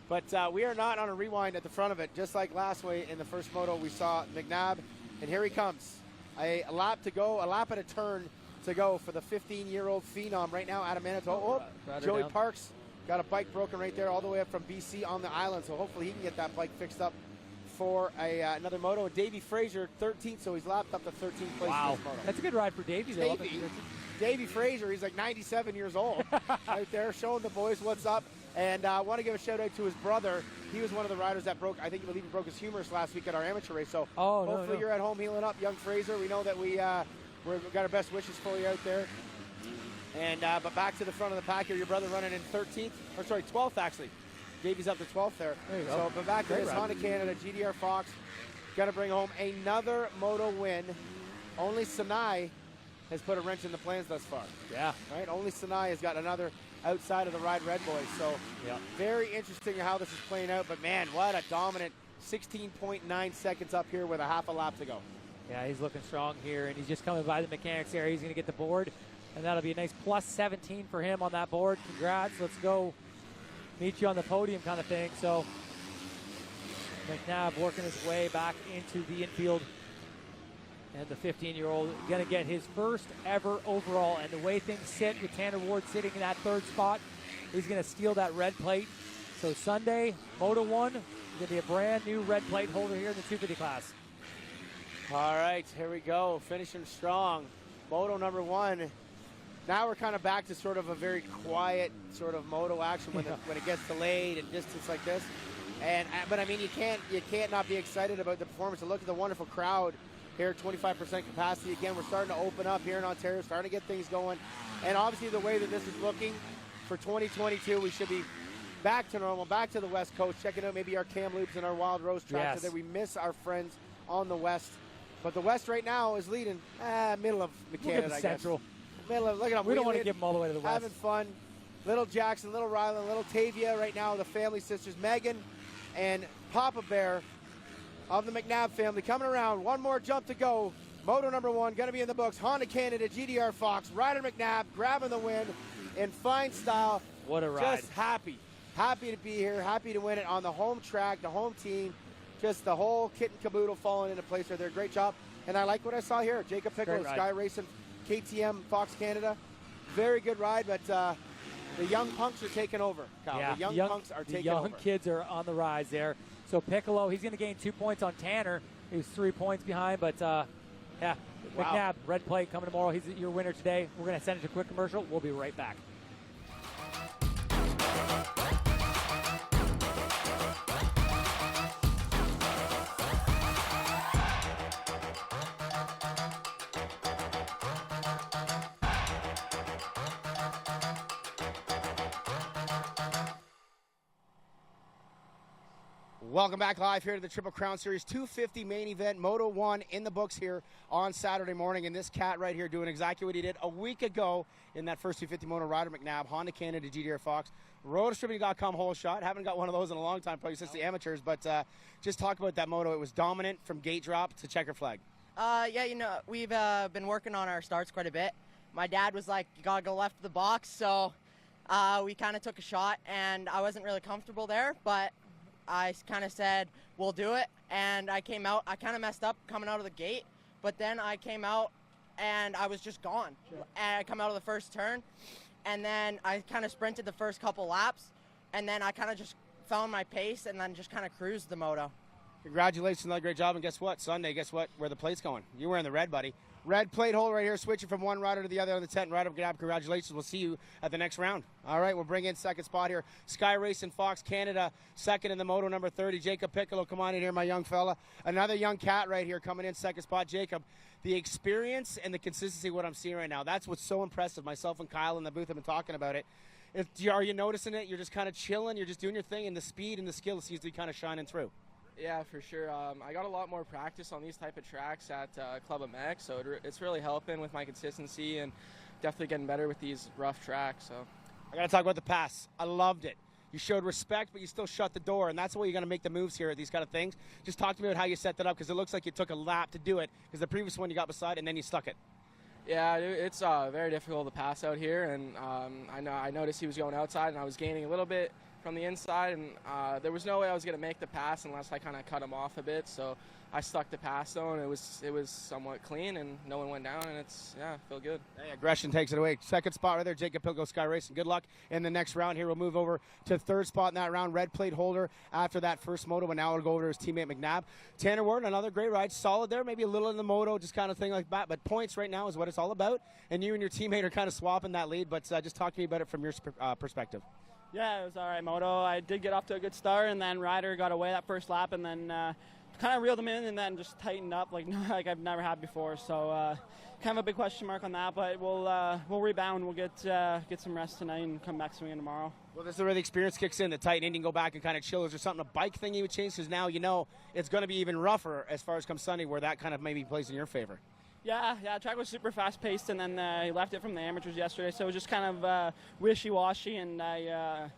But we are not on a rewind at the front of it. Just like last way in the first moto, we saw McNabb, and here he comes. A lap to go, a lap and a turn to go for the 15-year-old phenom right now out of Manitoba. Joey Parks got a bike broken right there all the way up from BC on the island, so hopefully he can get that bike fixed up for another moto. And Davey Frazier, 13th, so he's lapped up to 13th place in this moto. That's a good ride for Davey, though. Davey Frazier, he's like 97 years old right there, showing the boys what's up. And I want to give a shout out to his brother. He was one of the riders that broke, I believe he broke his humerus last week at our amateur race. So hopefully you're at home healing up, young Fraser. We know that we've got our best wishes for you out there. And but back to the front of the pack here, your brother running in 12th actually. Davey's up to 12th there. There you go. So, but back to this Honda Canada, GDR Fox, got to bring home another moto win. Only Sinai has put a wrench in the plans thus far. Yeah. Right? Only Sinai has got another outside of the Ride Red boys. So very interesting how this is playing out. But, man, what a dominant 16.9 seconds up here with a half a lap to go. Yeah, he's looking strong here, and he's just coming by the mechanics area. He's going to get the board, and that'll be a nice plus 17 for him on that board. Congrats. Let's go meet you on the podium kind of thing. So McNabb working his way back into the infield. And the 15-year-old going to get his first ever overall. And the way things sit with Tanner Ward sitting in that 3rd spot, he's going to steal that red plate. So Sunday, Moto 1, going to be a brand new red plate holder here in the 250 class. All right, here we go. Finishing strong. Moto number 1. Now we're kind of back to sort of a very quiet sort of moto action when it gets delayed and distance like this. But I mean, you can't not be excited about the performance. And look at the wonderful crowd here, 25% capacity. Again, we're starting to open up here in Ontario, starting to get things going. And obviously the way that this is looking for 2022, we should be back to normal, back to the West Coast, checking out maybe our Kamloops and our Wild Rose tracks so that we miss our friends on the West. But the West right now is leading middle of Canada, I guess. Central. Middle of, look at them. We don't want to give them all the way to the West. Having fun. Little Jackson, little Ryland, little Tavia right now, the family sisters, Megan and Papa Bear of the McNabb family coming around. One more jump to go. Moto number 1 going to be in the books. Honda Canada, GDR Fox, Ryder McNabb grabbing the win in fine style. What a ride. Just happy to be here, happy to win it on the home track, the home team. Just the whole kit and caboodle falling into place right there. Great job. And I like what I saw here. Jacob Piccolo, Sky Racing, KTM, Fox Canada. Very good ride, but the young punks are taking over, Kyle. Yeah, the young punks are taking over. The young kids are on the rise there. So Piccolo, he's going to gain 2 points on Tanner. He was 3 points behind, but McNabb, red plate coming tomorrow. He's your winner today. We're going to send it to a quick commercial. We'll be right back. Welcome back live here to the Triple Crown Series 250 main event, Moto 1 in the books here on Saturday morning. And this cat right here doing exactly what he did a week ago in that first 250 Moto, Ryder McNabb, Honda Canada, GDR Fox, RotoDistributing.com whole shot. Haven't got one of those in a long time, probably since the amateurs. But just talk about that moto. It was dominant from gate drop to checker flag. Yeah, you know, we've been working on our starts quite a bit. My dad was like, you got to go left of the box. So we kind of took a shot, and I wasn't really comfortable there. But I kind of said, we'll do it. And I came out. I kind of messed up coming out of the gate. But then I came out, and I was just gone. Sure. And I come out of the first turn. And then I kind of sprinted the first couple laps. and then I kind of just found my pace and then just kind of cruised the moto. Congratulations, another great job. And guess what? Sunday, guess what? Where the plate's going. You're wearing the red, buddy. Red plate holder right here, switching from one rider to the other on the tent. Ryder Mcnabb, congratulations. We'll see you at the next round. All right, we'll bring in second spot here. Sky Racing Fox Canada, second in the moto, number 30. Jacob Piccolo, come on in here, my young fella. Another young cat right here coming in, second spot. Jacob, the experience and the consistency of what I'm seeing right now, that's what's so impressive. Myself and Kyle in the booth have been talking about it. Are you noticing it? You're just kind of chilling, you're just doing your thing, and the speed and the skill seems to be kind of shining through. Yeah, for sure. I got a lot more practice on these type of tracks at Club MX, so it's really helping with my consistency and definitely getting better with these rough tracks. So I got to talk about the pass. I loved it. You showed respect, but you still shut the door, and that's the way you're going to make the moves here at these kind of things. Just talk to me about how you set that up, because it looks like you took a lap to do it, because the previous one you got beside, and then you stuck it. Yeah, it's very difficult to pass out here, and I noticed he was going outside, and I was gaining a little bit from the inside, and there was no way I was going to make the pass unless I kind of cut him off a bit. So I stuck the pass though, and it was somewhat clean, and no one went down, and felt good. Hey, aggression takes it away. Second spot right there, Jacob Piccolo, Sky Racing. Good luck in the next round here. We'll move over to third spot in that round. Red plate holder after that first moto, but now we'll go over to his teammate McNabb. Tanner Warden, another great ride, solid there, maybe a little in the moto, just kind of thing like that. But points right now is what it's all about, and you and your teammate are kind of swapping that lead. But just talk to me about it from your perspective. Yeah, it was all right moto. I did get off to a good start, and then Ryder got away that first lap, and then kind of reeled him in, and then just tightened up like I've never had before. So kind of a big question mark on that, but we'll rebound. We'll get some rest tonight and come back swinging tomorrow. Well, this is where the experience kicks in. The tightening, you can go back and kind of chill. Is there something, a bike thing you would change? Because now you know it's going to be even rougher as far as come Sunday, where that kind of maybe plays in your favor. Yeah, the track was super fast-paced, and then he left it from the amateurs yesterday, so it was just kind of wishy-washy, and I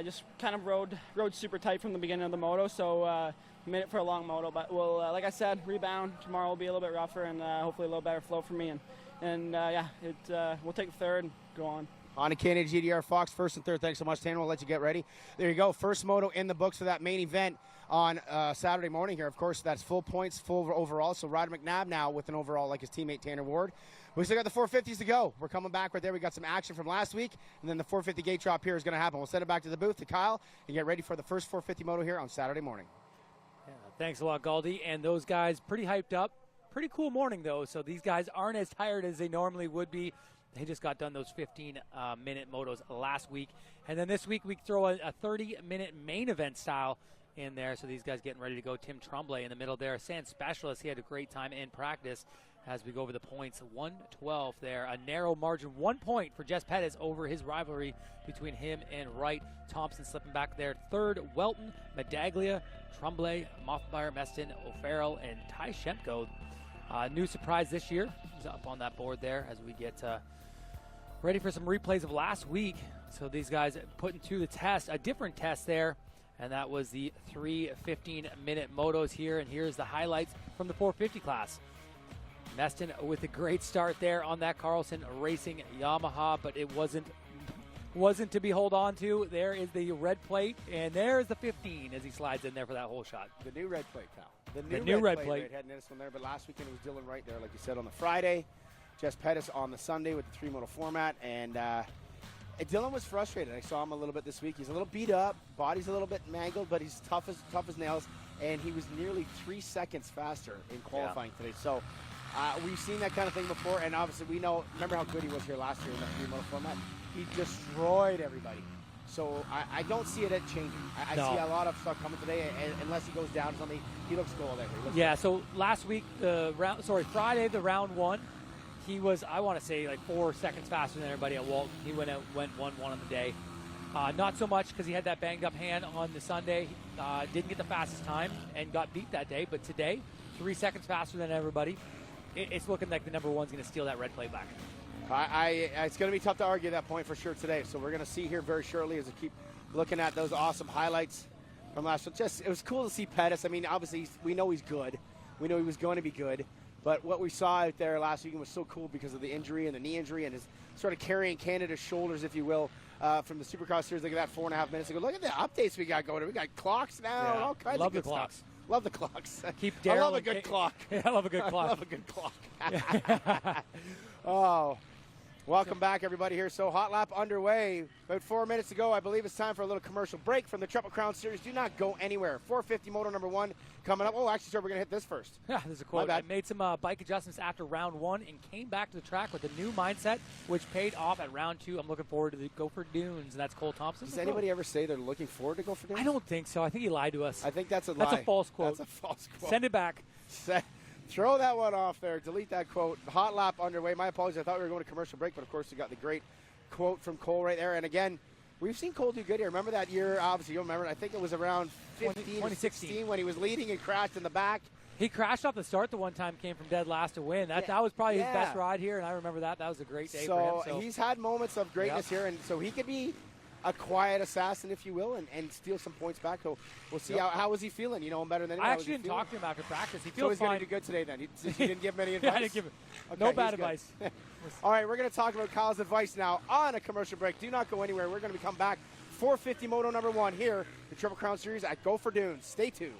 just kind of rode super tight from the beginning of the moto, so made it for a long moto. But we'll, like I said, rebound. Tomorrow will be a little bit rougher, and hopefully a little better flow for me, we'll take the third and go on. Honda Canada GDR Fox, first and third. Thanks so much, Tanner. We'll let you get ready. There you go. First moto in the books for that main event on Saturday morning here. Of course, that's full points, full overall. So Ryder Mcnabb now with an overall like his teammate Tanner Ward. We still got the 450s to go. We're coming back right there. We got some action from last week, and then the 450 gate drop here is going to happen. We'll send it back to the booth to Kyle and get ready for the first 450 moto here on Saturday morning. Yeah, thanks a lot, Galdi. And those guys pretty hyped up. Pretty cool morning, though, so these guys aren't as tired as they normally would be. They just got done those 15-minute motos last week. And then this week we throw a 30-minute main event style in there. So these guys getting ready to go. Tim Tremblay in the middle there. Sand Specialist, he had a great time in practice as we go over the points. 112 there. A narrow margin. 1 point for Jess Pettis over his rivalry between him and Wright. Thompson slipping back there. Third, Welton, Medaglia, Tremblay, Moffat, Meston, O'Farrell, and Ty Shemko. New surprise this year. He's up on that board there as we get ready for some replays of last week. So these guys putting to the test, a different test there, and that was the 3 15-minute motos here. And here's the highlights from the 450 class. Meston with a great start there on that Carlson Racing Yamaha, but it wasn't to be hold on to. There is the red plate, and there's the 15 as he slides in there for that whole shot. The new red plate, Kyle. The new red plate. Right, hadn't noticed one there, but last weekend it was Dylan Wright there, like you said, on the Friday. Jess Pettis on the Sunday with the 3-moto format, and Dylan was frustrated. I saw him a little bit this week. He's a little beat up, body's a little bit mangled, but he's tough as nails, and he was nearly 3 seconds faster in qualifying today. So we've seen that kind of thing before, and obviously we know, remember how good he was here last year in the 3-moto format? He destroyed everybody. So I don't see it changing. I see a lot of stuff coming today, and unless he goes down or something, he looks cool there. Yeah, so last week, Friday, the round one, he was, I want to say, like 4 seconds faster than everybody at Walton. He went 1-1 on the day. Not so much because he had that banged up hand on the Sunday. Didn't get the fastest time and got beat that day. But today, 3 seconds faster than everybody. It's looking like the number one's going to steal that red plate back. It's going to be tough to argue that point for sure today. So we're going to see here very shortly as we keep looking at those awesome highlights from last week. It was cool to see Pettis. I mean, obviously, we know he's good. We know he was going to be good. But what we saw out there last weekend was so cool because of the injury and the knee injury and his sort of carrying Canada's shoulders, if you will, from the Supercross series. Look at that 4.5 minutes ago. Look at the updates we got going. We got clocks now and all kinds of good stuff. Love the clocks. I love a good clock. I love a good clock. I love a good clock. Oh. Welcome back, everybody, here. So, hot lap underway. About 4 minutes to go. I believe it's time for a little commercial break from the Triple Crown Series. Do not go anywhere. 450 Moto number 1 coming up. Oh, actually, sir, we're going to hit this first. Yeah, there's a quote. I made some bike adjustments after round 1 and came back to the track with a new mindset, which paid off at round 2. I'm looking forward to the Gopher Dunes, and that's Cole Thompson. Does anybody ever say they're looking forward to Gopher Dunes? I don't think so. I think he lied to us. I think that's a lie. That's a false quote. That's a false quote. Send it back. Throw that one off there. Delete that quote. Hot lap underway. My apologies. I thought we were going to commercial break, but of course we got the great quote from Cole right there. And again, we've seen Cole do good here. Remember that year? Obviously, you'll remember. I think it was around 2016 when he was leading and crashed in the back. He crashed off the start the one time, came from dead last to win. That was probably his best ride here, and I remember that. That was a great day for him. So he's had moments of greatness here, and so he could be a quiet assassin, if you will, and steal some points back. So we'll see how was he feeling. You know him better than anyone. I actually didn't talk to him after practice. He feels he's fine. going to do good today then. You didn't give him any advice? Yeah, I didn't give him. Okay, no bad advice. All right, we're going to talk about Kyle's advice now on a commercial break. Do not go anywhere. We're going to come back. 450 Moto number 1 here, the Triple Crown Series at Gopher Dunes. Stay tuned.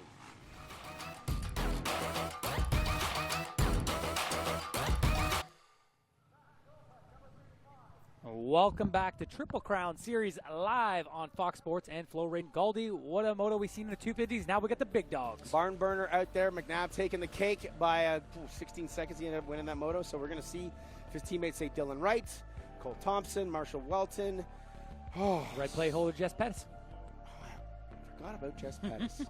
Welcome back to Triple Crown Series live on Fox Sports and Flow Rate. Galdi, what a moto we've seen in the 250s. Now we get the big dogs. Barn burner out there. McNabb taking the cake by 16 seconds. He ended up winning that moto. So we're going to see if his teammates say Dylan Wright, Cole Thompson, Marshall Welton. Oh, red plate holder Jess Pettis. I forgot about Jess Pettis.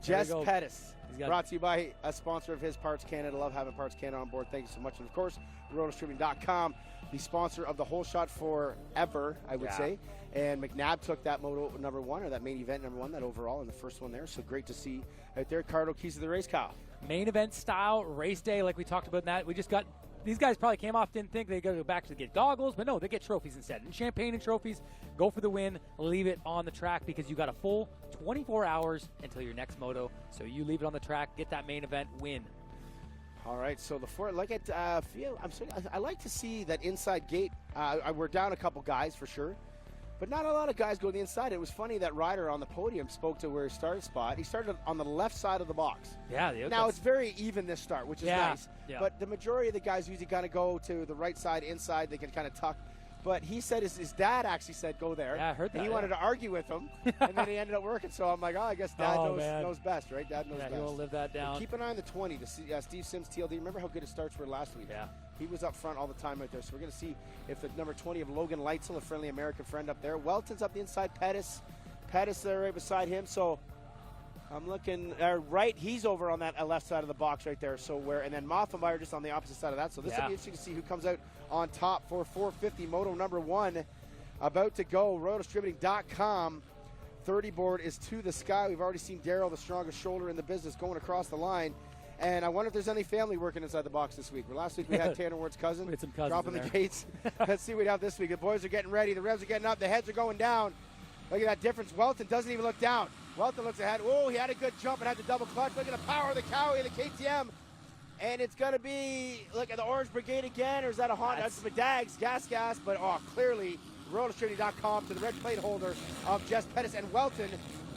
Jess Pettis. Brought to you by a sponsor of his, Parts Canada. Love having Parts Canada on board. Thank you so much. And, of course, RotoStreaming.com, the sponsor of the whole shot forever, I would say. And McNabb took that moto number 1, or that main event number 1, that overall, in the first one there. So great to see out there. Cardo, keys to the race, Kyle. Main event style, race day, like we talked about in that. We just got – these guys probably came off, didn't think they'd go back to get goggles, but no, they get trophies instead. And champagne and trophies, go for the win, leave it on the track because you got a full 24 hours until your next moto. So you leave it on the track, get that main event, win. All right, so I like to see that inside gate. We're down a couple guys for sure, but not a lot of guys go to the inside. It was funny that Ryder on the podium spoke to where he started spot. He started on the left side of the box. Yeah. Now it's very even this start, which is nice. Yeah. But the majority of the guys usually kind of go to the right side inside. They can kind of tuck. But he said his dad actually said go there. Yeah, I heard that. And he wanted to argue with him, and then he ended up working. So I'm like, I guess Dad knows best, right? Dad knows best. He will live that down. And keep an eye on the 20 to see Steve Sims TLD. Remember how good his starts were last week? Yeah. He was up front all the time right there. So we're going to see if the number 20 of Logan Leitzel, a friendly American friend up there. Welton's up the inside. Pettis there right beside him. So I'm looking right. He's over on that left side of the box right there. So and then Moffat just on the opposite side of that. So this will be interesting to see who comes out on top for 450 Moto number 1. About to go. RotoStreaming.com. 30 board is to the sky. We've already seen Darryl, the strongest shoulder in the business, going across the line. And I wonder if there's any family working inside the box this week. Last week we had Tanner Ward's cousin. We had some cousins dropping the gates. Let's see what we have this week. The boys are getting ready. The revs are getting up. The heads are going down. Look at that difference. Welton doesn't even look down. Welton looks ahead. Oh, he had a good jump and had the double clutch. Look at the power of the Cowie and the KTM. And it's going to be, look at the Orange Brigade again, or is that a Honda? That's Dags, gas. But, clearly, RotoStreaming.com to the red plate holder of Jess Pettis and Welton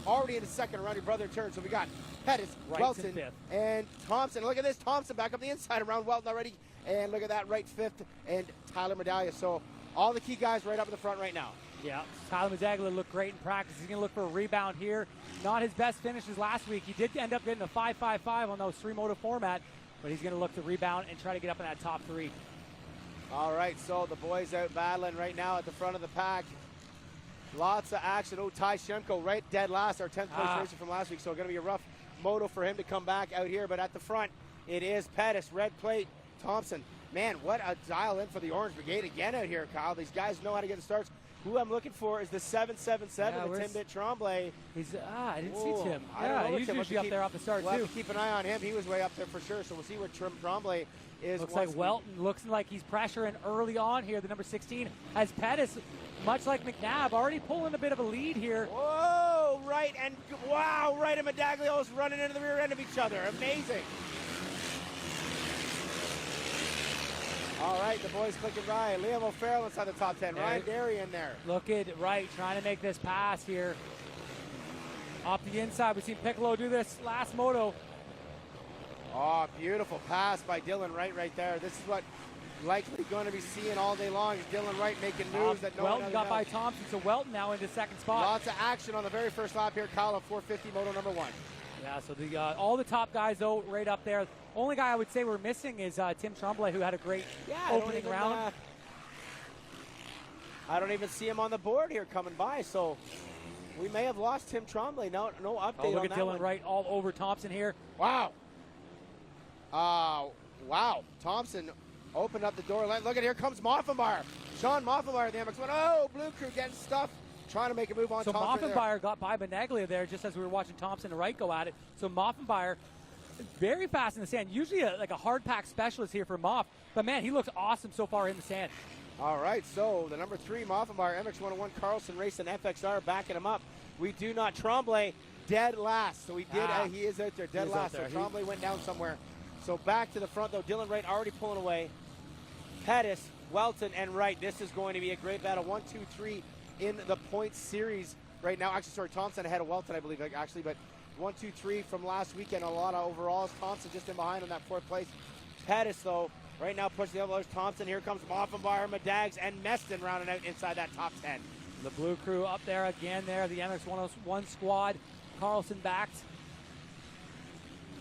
already in the second around your brother in turn. So we got Pettis, Welton, and Thompson. Look at this. Thompson back up the inside around Welton already. And look at that, right fifth, and Tyler Medaglia. So all the key guys right up in the front right now. Yeah, Tyler Medaglia looked great in practice. He's going to look for a rebound here. Not his best finishes last week. He did end up getting a 5.55 on those 3-moto format, but he's going to look to rebound and try to get up in that top 3. All right, so the boys out battling right now at the front of the pack. Lots of action. Oh, Ty Shemko right dead last, our 10th place racer from last week. So going to be a rough moto for him to come back out here. But at the front, it is Pettis, red plate, Thompson. Man, what a dial in for the Orange Brigade again out here, Kyle. These guys know how to get the starts. Who I'm looking for is the 777, the Tim Tremblay. I didn't see Tim. He's usually up there off the start, we'll too. Have to keep an eye on him. He was way up there for sure. So we'll see where Tremblay is. Looks like Welton. Looks like he's pressuring early on here. The number 16 has Pettis, much like McNabb, already pulling a bit of a lead here. Whoa, right, and wow, right, and Medaglios running into the rear end of each other. Amazing. All right, the boys clicking by. Liam O'Farrell inside the top 10. Ryan Derry in there. Look at Wright trying to make this pass here. Off the inside, we've seen Piccolo do this last moto. Oh, beautiful pass by Dylan Wright right there. This is what likely going to be seeing all day long is Dylan Wright making moves that no one Welton other got does. by Thompson, so Welton now into second spot. Lots of action on the very first lap here, Kyle, of 450 Moto number 1. Yeah, so the all the top guys, though, right up there. Only guy I would say we're missing is Tim Tremblay, who had a great opening round. I don't even see him on the board here coming by, so we may have lost Tim Tremblay. No update on that. Look at Dylan Wright all over Thompson here. Wow. Wow. Thompson opened up the door. Look at, here comes Moffenbauer. Sean Moffenbauer, the MX1. Oh, Blue Crew getting stuff. Trying to make a move on Thompson. So Moffenbauer got by Beneglia there just as we were watching Thompson and Wright go at it. So Moffenbauer, very fast in the sand. Usually like a hard pack specialist here for Moff. But, man, he looks awesome so far in the sand. All right, so the number 3 Moffenbauer, MX101, Carlson Racing FXR backing him up. We do not. Tremblay dead last. So he did. He is out there dead last. So Tremblay went down somewhere. So back to the front, though. Dylan Wright already pulling away. Pettis, Welton, and Wright. This is going to be a great battle. 1, 2, 3 in the points series right now. Actually, sorry, Thompson ahead of Welton, I believe, actually. But 1, 2, 3 from last weekend. A lot of overalls. Thompson just in behind on that 4th place. Pettis, though, right now pushing the envelopes. Thompson, here comes Moffenbauer, Madags, and Meston rounding out inside that top 10. The Blue Crew up there again there. The MX101 squad. Carlson backed.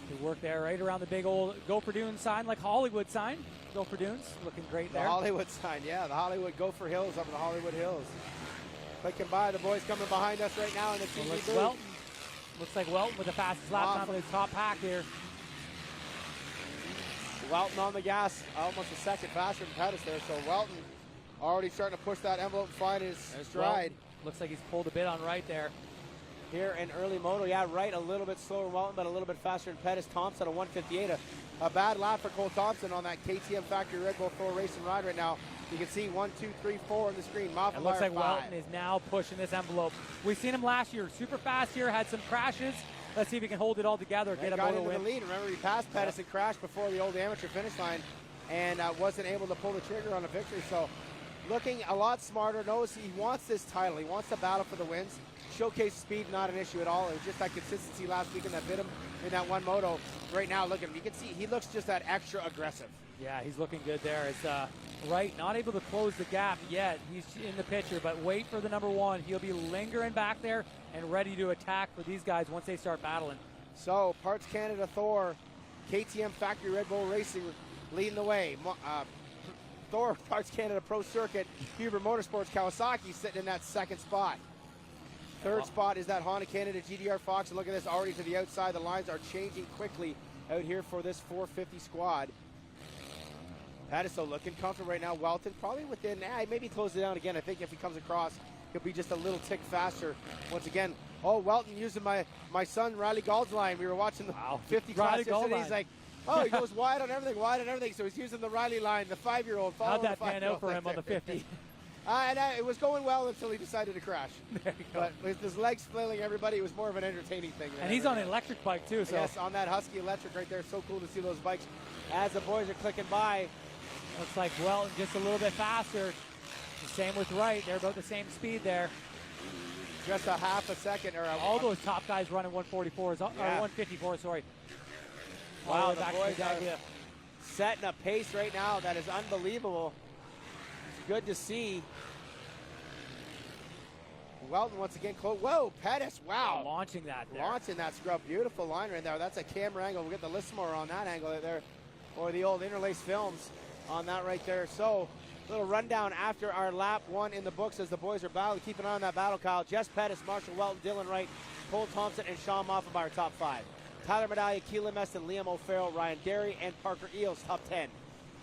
Good work there right around the big old Gopher Dunes sign, like Hollywood sign. Gopher Dunes looking great there. The Hollywood sign, yeah. The Hollywood Gopher Hills up in the Hollywood Hills. Clicking by, the boys coming behind us right now in the TV booth. Looks like Welton with the fastest lap time on his top pack here. Welton on the gas, almost a second faster than Pettis there. So Welton already starting to push that envelope and find his stride. Looks like he's pulled a bit on Wright there. Here in early moto, yeah, Wright a little bit slower than Welton, but a little bit faster than Pettis. Thompson at 158. A bad lap for Cole Thompson on that KTM Factory Red Bull 4 racing ride right now. You can see 1, 2, 3, 4 on the screen. It looks like Welton is now pushing this envelope. We've seen him last year, super fast here, had some crashes. Let's see if he can hold it all together, get a moto win. The lead. Remember, he passed Pettis and crashed before the old amateur finish line and wasn't able to pull the trigger on a victory. So looking a lot smarter. Knows he wants this title. He wants to battle for the wins. Showcase speed, not an issue at all. It was just that consistency last weekend that bit him in that one moto. Right now, look at him. You can see he looks just that extra aggressive. Yeah, he's looking good there. It's Wright not able to close the gap yet. He's in the picture, but wait for the number 1. He'll be lingering back there and ready to attack for these guys once they start battling. So, Parts Canada Thor, KTM Factory Red Bull Racing leading the way. Thor, Parts Canada Pro Circuit, Huber Motorsports, Kawasaki sitting in that 2nd spot. 3rd spot is that Honda Canada GDR Fox. And look at this, already to the outside. The lines are changing quickly out here for this 450 squad. Pettis looking comfortable right now. Welton probably within, maybe close it down again. I think if he comes across, he'll be just a little tick faster. Once again, Welton using my son Riley Gall's line. We were watching the 50 class yesterday. He's like, he goes wide on everything. So he's using the Riley line, the 5-year-old. How'd that pan out for him on the 50? It was going well until he decided to crash. But with his legs flailing everybody, it was more of an entertaining thing. And he's on an electric bike too. So. Yes, on that Husky electric right there. So cool to see those bikes as the boys are clicking by. Looks like Welton just a little bit faster. The same with Wright. They're about the same speed there. Just a half a second. All those top guys running 144s, or 154, sorry. Wow, the boys are setting a pace right now that is unbelievable. It's good to see. Welton once again close. Whoa, Pettis, wow. Launching that there. Launching that scrub. Beautiful line right there. That's a camera angle. We'll get the Lismore on that angle right there. Or the old interlace films on that right there. So, little rundown after our lap 1 in the books as the boys are battling. Keep an eye on that battle, Kyle. Jess Pettis, Marshall Welton, Dylan Wright, Cole Thompson, and Sean Moffenbauer top 5. Tyler Medallia, Keelan Meston, Liam O'Farrell, Ryan Derry, and Parker Eels top 10.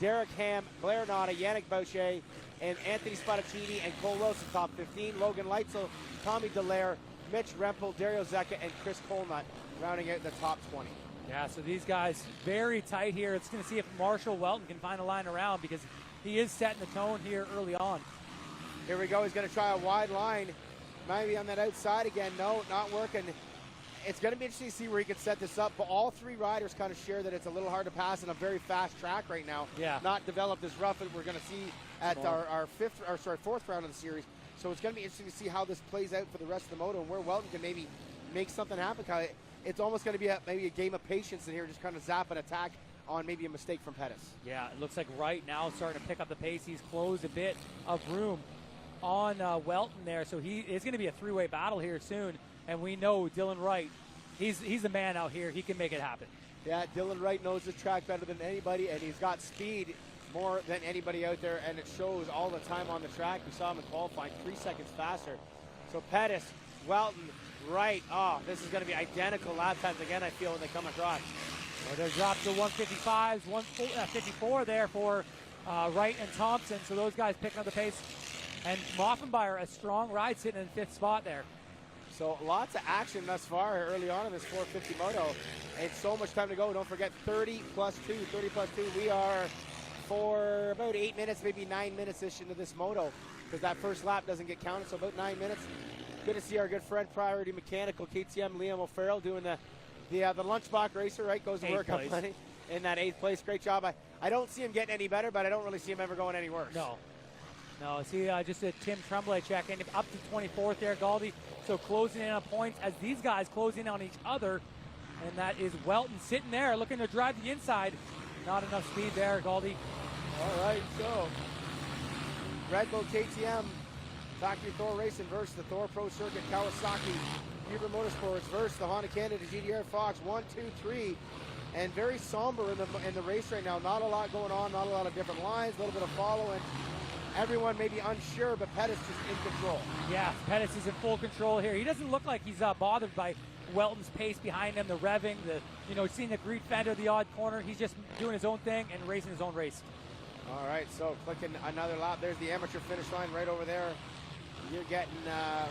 Derek Ham, Blair Nada, Yannick Boucher, and Anthony Spadaccini and Cole Wilson top 15. Logan Leitzel, Tommy Dallaire, Mitch Rempel, Dario Zecca, and Chris Colnut rounding out the top 20. Yeah, so these guys very tight here. It's going to see if Marshall Welton can find a line around because he is setting the tone here early on. Here we go. He's going to try a wide line. Maybe on that outside again. No, not working. It's going to be interesting to see where he can set this up. But all 3 riders kind of share that it's a little hard to pass in a very fast track right now. Yeah. Not developed as rough as we're going to see at our 4th round of the series. So it's going to be interesting to see how this plays out for the rest of the moto and where Welton can maybe make something happen. It's almost going to be maybe a game of patience in here, just kind of zap and attack on maybe a mistake from Pettis. Yeah, it looks like Wright now starting to pick up the pace. He's closed a bit of room on Welton there, so it's going to be a three-way battle here soon. And we know Dylan Wright, he's the man out here. He can make it happen. Yeah, Dylan Wright knows the track better than anybody, and he's got speed more than anybody out there, and it shows all the time on the track. We saw him in qualifying 3 seconds faster. So Pettis, Welton, Wright. Oh, this is going to be identical lap times again, I feel, when they come across. Well, they're dropped to 155s, 154 there for Wright and Thompson. So those guys picking up the pace. And Moffenbauer, a strong ride, sitting in 5th spot there. So lots of action thus far early on in this 450 moto. And so much time to go. Don't forget 30 plus 2. We are for about 8 minutes, maybe 9 minutes-ish into this moto, because that first lap doesn't get counted, so about 9 minutes. Good to see our good friend, Priority Mechanical, KTM, Liam O'Farrell, doing the lunchbox racer, right? Goes to work on plenty in that 8th place. Great job. I don't see him getting any better, but I don't really see him ever going any worse. No, see, just a Tim Tremblay check in, up to 24th there, Galdi. So closing in on points as these guys close in on each other. And that is Welton sitting there looking to drive the inside. Not enough speed there, Galdi. All right, so Red Bull KTM, Factory Thor Racing versus the Thor Pro Circuit Kawasaki, Huber Motorsports versus the Honda Canada GDR Fox. 1, 2, 3. And very somber in the race right now. Not a lot going on, not a lot of different lines, a little bit of following. Everyone may be unsure, but Pettis is in control. Yeah, Pettis is in full control here. He doesn't look like he's bothered by Welton's pace behind him, the revving, seeing the greed fender, the odd corner. He's just doing his own thing and racing his own race. All right, so clicking another lap. There's the amateur finish line right over there. You're getting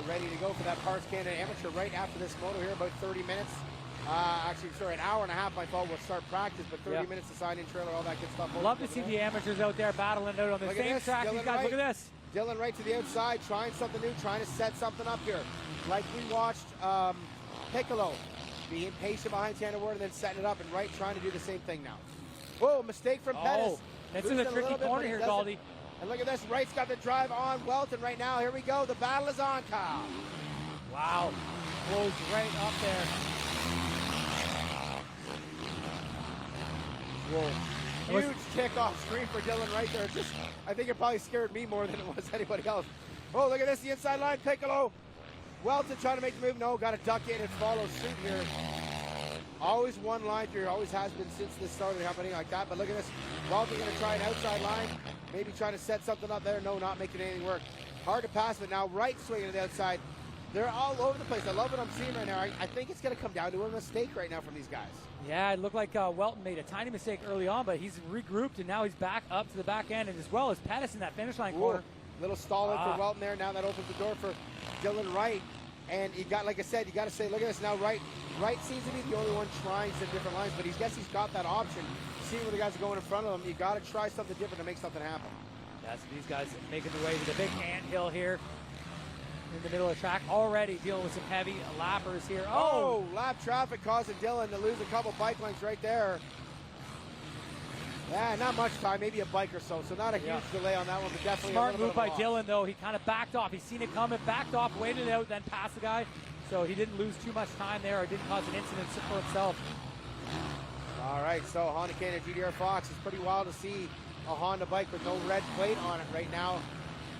ready to go for that Parts Canada Amateur right after this moto here, about 30 minutes. An hour and a half, I thought we'll start practice, but 30 minutes to sign in trailer, all that good stuff. Love to see the amateurs out there battling out on the same track. These guys, look at this. Dylan Wright to the outside, trying something new, trying to set something up here. Like we watched Piccolo being patient behind Tanner Ward and then setting it up, and Wright trying to do the same thing now. Whoa, mistake from Pettis. This is a tricky corner here, Galdi. And look at this, Wright's got the drive on Welton right now. Here we go, the battle is on, Kyle. Wow, closed right up there. Whoa. Huge kickoff screen for Dylan Wright there. I think it probably scared me more than it was anybody else. Oh, look at this, the inside line, Piccolo. Welton trying to make the move. No, got to duck in and follow suit here. Always one line through, always has been since this started happening like that. But look at this, Welton going to try an outside line, maybe trying to set something up there. No, not making anything work. Hard to pass, but now Wright swinging to the outside. They're all over the place. I love what I'm seeing right now. I think it's going to come down to a mistake right now from these guys. Yeah, it looked like Welton made a tiny mistake early on, but he's regrouped, and now he's back up to the back end, and as well as Pettis in that finish line corner. Little stall in for Welton there. Now that opens the door for Dylan Wright. And you got, like I said, you got to say, look at this now. Wright seems to be the only one trying some different lines, but he's he's got that option. Seeing where the guys are going in front of him, you got to try something different to make something happen. That's these guys making their way to the big anthill here in the middle of the track, already dealing with some heavy lappers here. Oh, lap traffic causing Dylan to lose a couple bike lengths right there. Yeah, not much time, maybe a bike or so. So not a huge delay on that one, but definitely smart move by Dylan, though. He kind of backed off. He's seen it coming, backed off, waited out, then passed the guy. So he didn't lose too much time there, or didn't cause an incident for himself. All right, so Honda Canada GDR Fox is pretty wild to see a Honda bike with no red plate on it right now.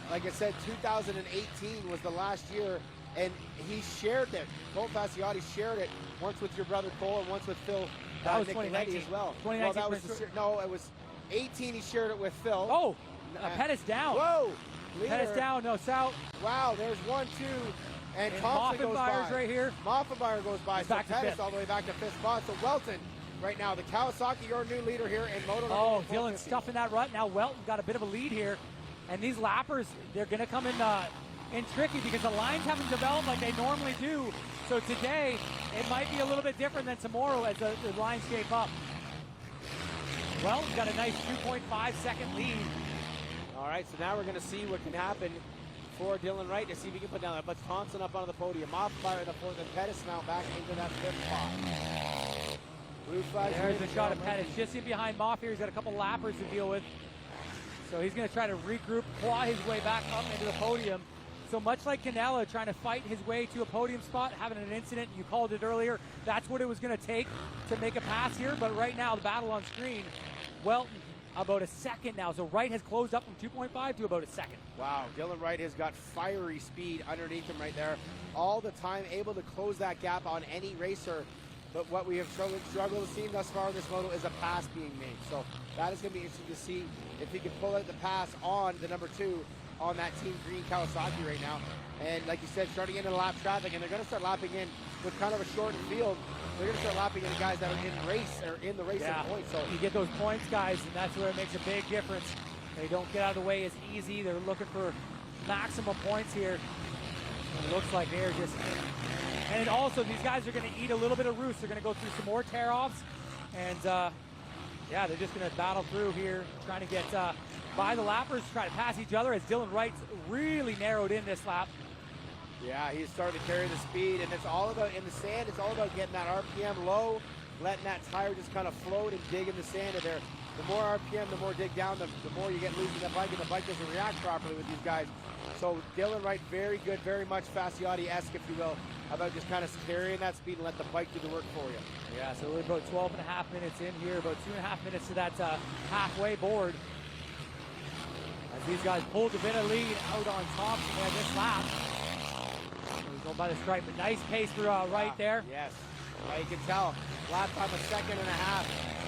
Like I said, 2018 was the last year, and he shared it. Cole Fasciotti shared it once with your brother Cole and once with Phil. That was Nick 2019 as well. 2019 well, that was no, it was 18. He shared it with Phil. Oh, Pettis down. Whoa, Pettis down. No, south. Wow, there's 1, 2, and Thompson goes by. right here. Moffenbauer goes by. So Pettis all the way back to 5th spot. So Welton right now, the Kawasaki, your new leader here in Moto. Oh, Dylan stuffing that rut. Now Welton got a bit of a lead here, and these lappers, they're going to come in tricky because the lines haven't developed like they normally do. So today, it might be a little bit different than tomorrow as the lines shape up. Welton's got a nice 2.5 second lead. All right, so now we're going to see what can happen for Dylan Wright to see if he can put down that. But Thompson up on the podium. Moffat in the 4th, and Pettis now back into that 5th spot. Blue flag. There's a shot of Pettis just in behind Moff here. He's got a couple lappers to deal with. So he's going to try to regroup, claw his way back up into the podium. So much like Canella trying to fight his way to a podium spot, having an incident, you called it earlier, that's what it was going to take to make a pass here. But right now, the battle on screen, Welton about a second now. So Wright has closed up from 2.5 to about a second. Wow, Dylan Wright has got fiery speed underneath him right there. All the time able to close that gap on any racer. But what we have struggled to see thus far in this moto is a pass being made. So that is going to be interesting to see if he can pull out the pass on the number 2 on that Team Green Kawasaki right now. And like you said, starting into lap traffic, and they're going to start lapping in with kind of a shortened field. They're going to start lapping in the guys that are in race or in the racing point. So you get those points, guys, and that's where it makes a big difference. They don't get out of the way as easy. They're looking for maximum points here. It looks like they're just... And also, these guys are going to eat a little bit of roost. They're going to go through some more tear-offs. And, yeah, they're just going to battle through here, trying to get by the lappers, try to pass each other as Dylan Wright's really narrowed in this lap. Yeah, he's starting to carry the speed, and it's all about, in the sand, it's all about getting that RPM low, letting that tire just kind of float and dig in the sand. And the more RPM, the more dig down, the more you get losing the bike, and the bike doesn't react properly with these guys. So Dylan Wright, very good, very much Fasciotti-esque, if you will, about just kind of carrying that speed and let the bike do the work for you. Yeah, so we're about 12 and a half minutes in here, about 2.5 minutes to that halfway board. As these guys pull the Bennett lead out on Thompson there this lap. He's going by the stripe, but nice pace for Wright there. Yes, you can tell. Lap time a second and a half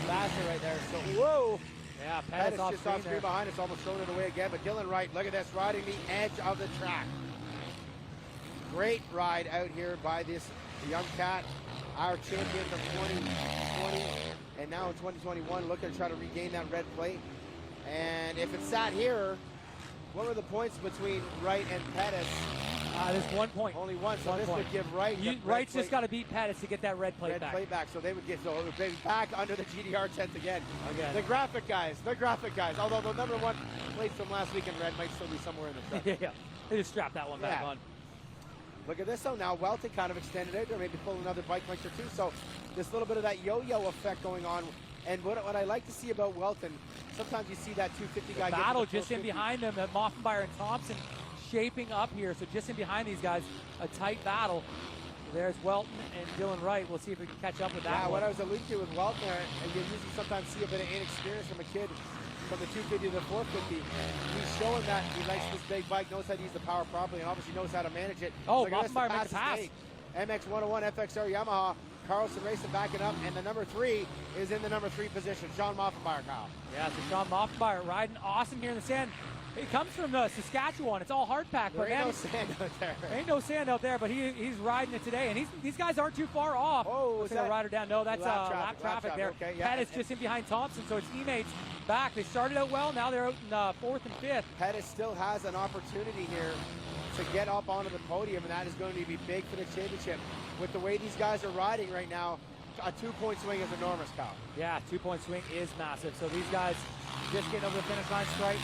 faster right there. So, whoa. Yeah, Pettis just off screen behind us, almost throwing it away again. But Dylan Wright, look at this, riding the edge of the track. Great ride out here by this young cat, our champion from 2020, and now in 2021, looking to try to regain that red plate. And if it sat here, what were the points between Wright and Pettis? There's 1 point. Only one, so this would give Wright. Wright's just got to beat Pettis to get that red plate back. So they would get back under the GDR tent again. The graphic guys. Although the number 1 place from last week in red might still be somewhere in the truck. Yeah, they just strapped that one back on. Look at this though. Now Welton kind of extended it, or maybe pull another bike length or two. So this little bit of that yo-yo effect going on. And what I like to see about Welton, sometimes you see that 250 guy battle just in behind them, Moffat and Thompson shaping up here. So just in behind these guys, a tight battle. There's Welton and Dylan Wright. We'll see if we can catch up with that. Yeah, what I was alluding to with Welton, and you usually sometimes see a bit of inexperience from a kid from the 250 to the 450. He's showing that he likes this big bike, knows how to use the power properly, and obviously knows how to manage it. Oh, Moffat makes a pass. MX 101 FXR Yamaha. Carlson Racing backing up, and the number 3 is in the number 3 position, Sean Moffat, Kyle. Yeah, so Sean Moffat riding awesome here in the sand. He comes from Saskatchewan. It's all hard pack. There ain't no sand out there. Ain't no sand out there, but he's riding it today, and these guys aren't too far off. Oh, is that a rider down? No, that's lap traffic there. Okay, yeah. Pettis just in behind Thompson, so it's teammates back. They started out well. Now they're out in 4th and 5th. Pettis still has an opportunity here to get up onto the podium, and that is going to be big for the championship. With the way these guys are riding right now, a 2-point swing is enormous, Kyle. Yeah, 2-point swing is massive. So these guys just getting over the finish line straight.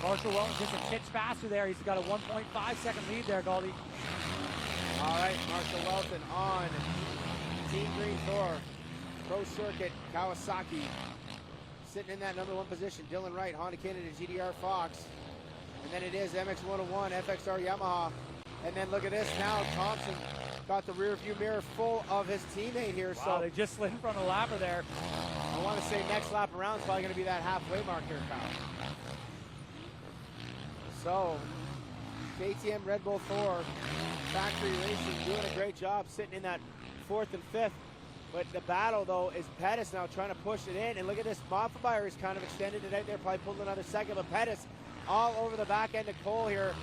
Marshall Welton just a titch faster there. He's got a 1.5 second lead there, Galdi. All right, Marshall Welton on Team Green Tour, Pro Circuit, Kawasaki. Sitting in that number 1 position, Dylan Wright, Honda Canada GDR Fox. And then it is MX 101, FXR Yamaha. And then look at this now, Thompson got the rear view mirror full of his teammate here. Wow, so they just slid in front of the lapper there. I want to say next lap around is probably going to be that halfway mark here, Kyle. So, KTM Red Bull Thor, Factory Racing doing a great job sitting in that 4th and 5th. But the battle, though, is Pettis now trying to push it in. And look at this, Moffat is kind of extended it out there, probably pulled another second. But Pettis all over the back end of Cole here.